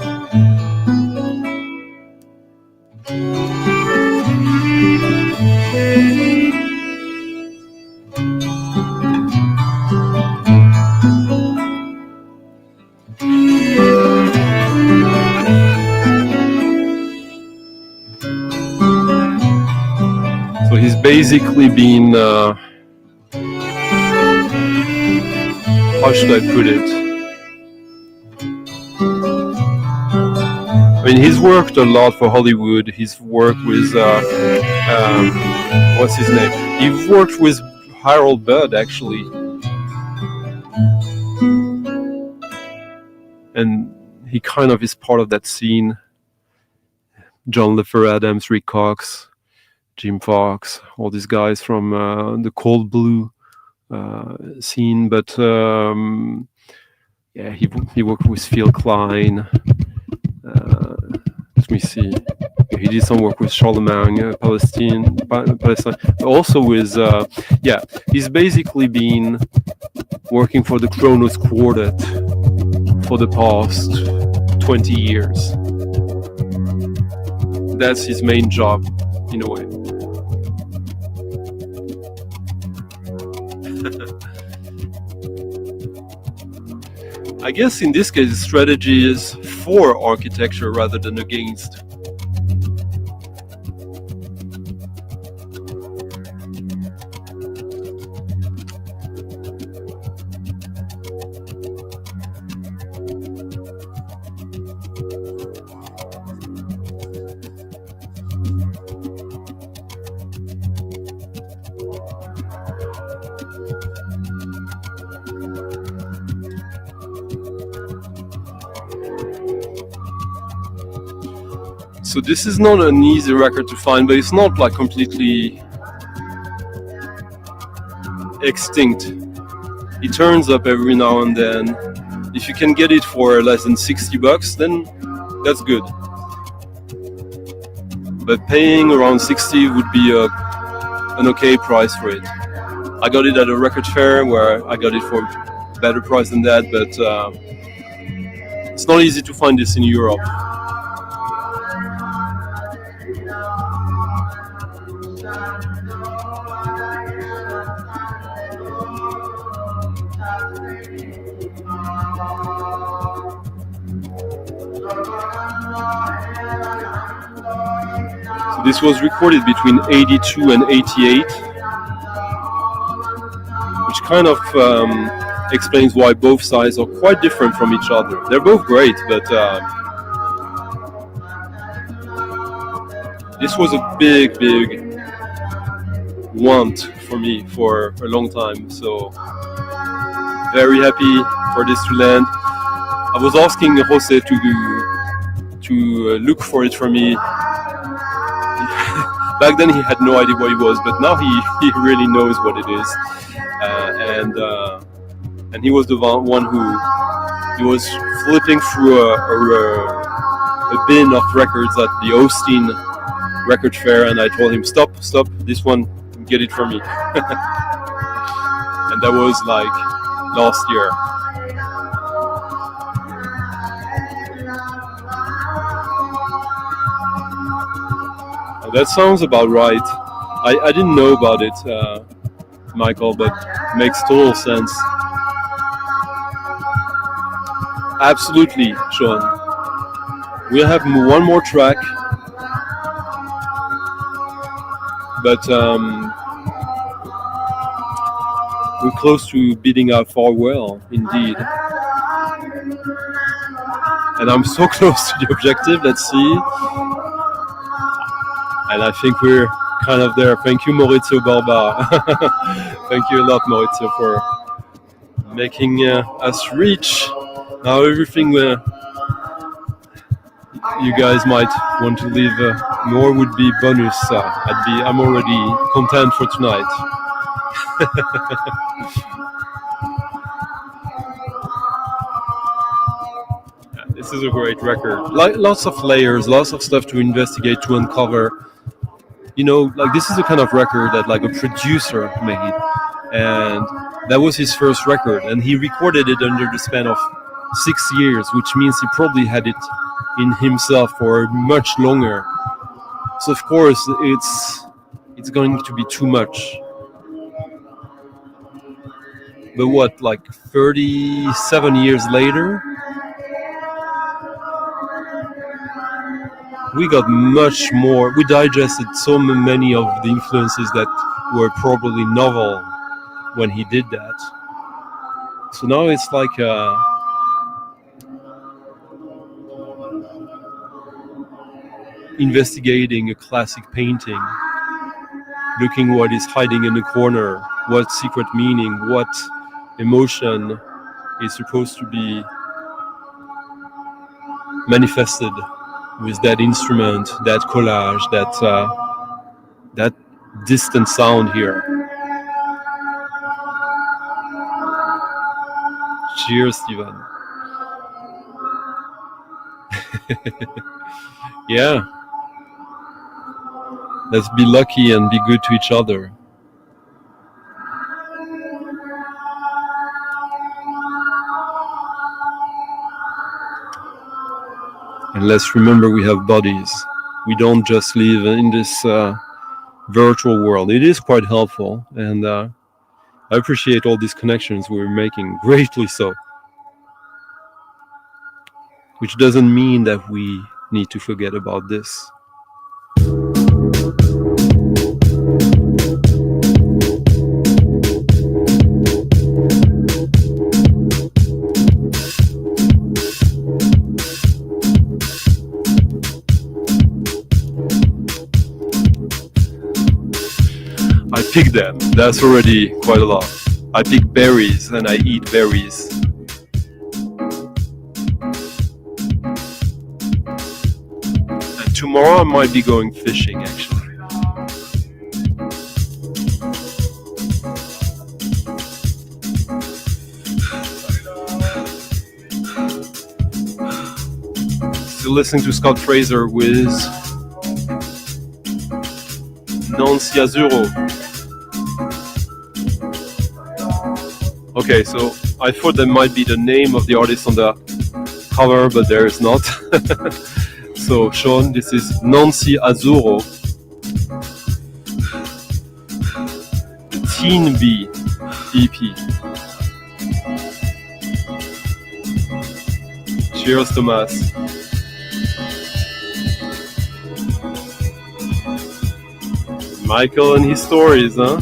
Speaker 1: basically been how should I put it? I mean, he's worked a lot for Hollywood. He's worked with what's his name? He worked with Harold Budd actually, and he kind of is part of that scene. John Leffer Adams, Rick Cox, Jim Fox, all these guys from the Cold Blue scene. But yeah, he worked with Phil Klein. Let me see. He did some work with Charlemagne, Palestine, but also with yeah. He's basically been working for the Kronos Quartet for the past 20 years. That's his main job, in a way. I guess in this case, the strategy is for architecture rather than against. So this is not an easy record to find, but it's not like completely extinct. It turns up every now and then. If you can get it for less than $60, then that's good. But paying around 60 would be an okay price for it. I got it at a record fair where I got it for a better price than that, but it's not easy to find this in Europe. So this was recorded between 82 and 88, which kind of explains why both sides are quite different from each other. They're both great, but this was a big want for me for a long time. So very happy for this to land. I was asking Jose to look for it for me. Back then he had no idea what it was, but now he really knows what it is. And he was the one who he was flipping through a bin of records at the Austin record fair, and I told him, stop, this one, get it for me. And that was like last year. That sounds about right. I didn't know about it, Michael, but it makes total sense. Absolutely, Sean. We'll have one more track, but we're close to beating our farewell, indeed. And I'm so close to the objective, let's see. And I think we're kind of there. Thank you, Maurizio Barba. Thank you a lot, Maurizio, for making us reach. Now everything you guys might want to leave more would be bonus. I'm already content for tonight. Yeah, this is a great record. Lots of layers, lots of stuff to investigate, to uncover. You know, like this is the kind of record that like a producer made, and that was his first record, and he recorded it under the span of 6 years, which means he probably had it in himself for much longer. So of course it's going to be too much. But what, like 37 years later, we got much more. We digested so many of the influences that were probably novel when he did that. So now it's like investigating a classic painting, looking what is hiding in the corner, what secret meaning, what emotion is supposed to be manifested with that instrument, that collage, that distant sound here. Cheers, Steven. Yeah. Let's be lucky and be good to each other. And let's remember we have bodies. We don't just live in this virtual world. It is quite helpful, and I appreciate all these connections we're making, greatly so. Which doesn't mean that we need to forget about this. I pick them, that's already quite a lot. I pick berries and I eat berries. And tomorrow I might be going fishing actually. Still listening to Scott Fraser with Nancy Azzurro. Okay, so I thought that might be the name of the artist on the cover, but there is not. So, Sean, this is Nancy Azzurro. Teen Bee EP. Cheers, Thomas. Michael and his stories, huh?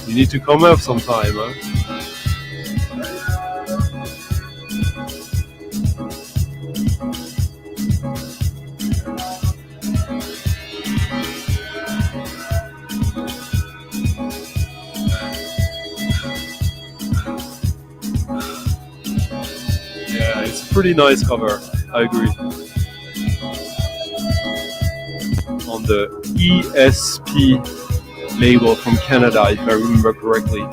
Speaker 1: You need to come up sometime, huh? Yeah, it's a pretty nice cover, I agree. On the ESP label from Canada, if I remember correctly.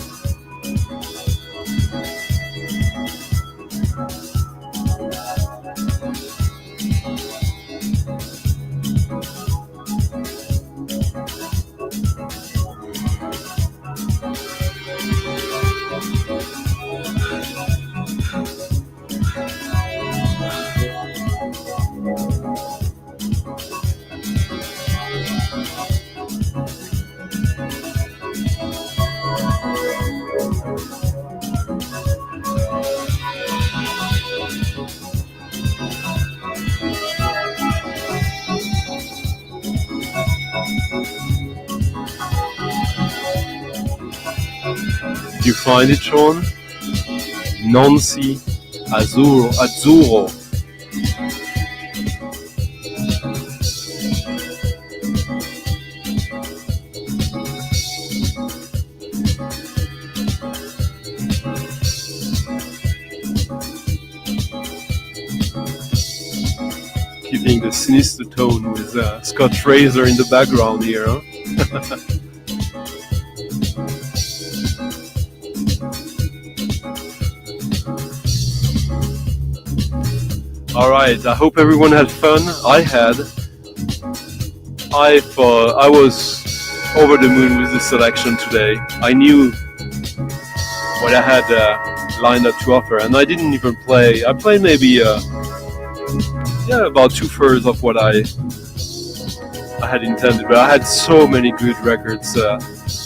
Speaker 1: You find it, Sean? Nancy Azzurro. Keeping the sinister tone with Scott Fraser in the background here, huh? Alright, I hope everyone had fun. I had. I was over the moon with the selection today. I knew what I had lined up to offer, and I didn't even play. I played maybe about 2/3 of what I had intended, but I had so many good records that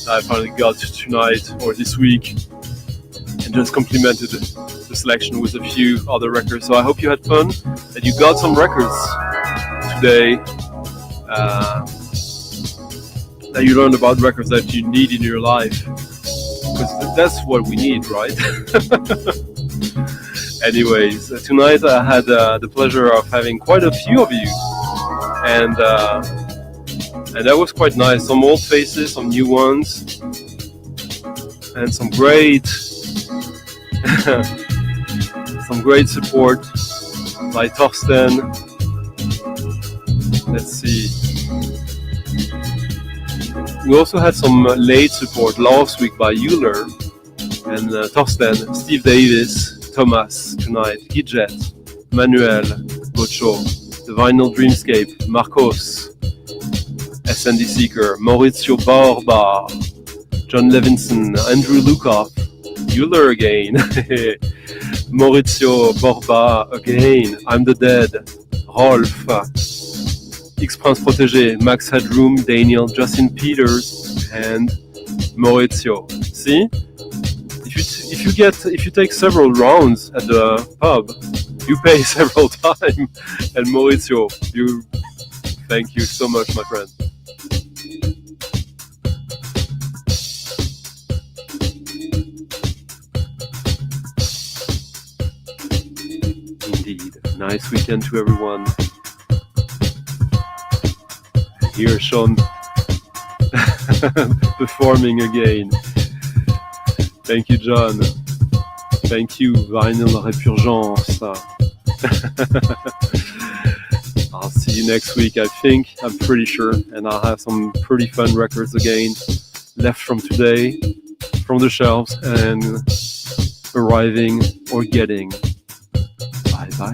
Speaker 1: I finally got tonight or this week, and just complemented the selection with a few other records. So I hope you had fun and you got some records to today. That you learned about records that you need in your life, because that's what we need, right? Anyways, tonight I had the pleasure of having quite a few of you, and that was quite nice. Some old faces, some new ones, and some great support by Torsten. Let's see. We also had some late support last week by Euler and Torsten, Steve Davis, Thomas tonight, Gidget, Manuel, Bocho, The Vinyl Dreamscape, Marcos, SND Seeker, Maurizio Barba, John Levinson, Andrew Lukoff, Euler again, Maurizio Barba again, I'm the Dead, Rolf, X-Prince Protégé, Max Headroom, Daniel, Justin Peters, and Maurizio. See? If you take several rounds at the pub, you pay several times. And Maurizio, thank you so much, my friend. Indeed. Nice weekend to everyone. Here's Sean performing again. Thank you, John. Thank you, Vinyl Repurgence. I'll see you next week, I'm pretty sure, and I'll have some pretty fun records again left from today, from the shelves, and arriving or getting. Bye.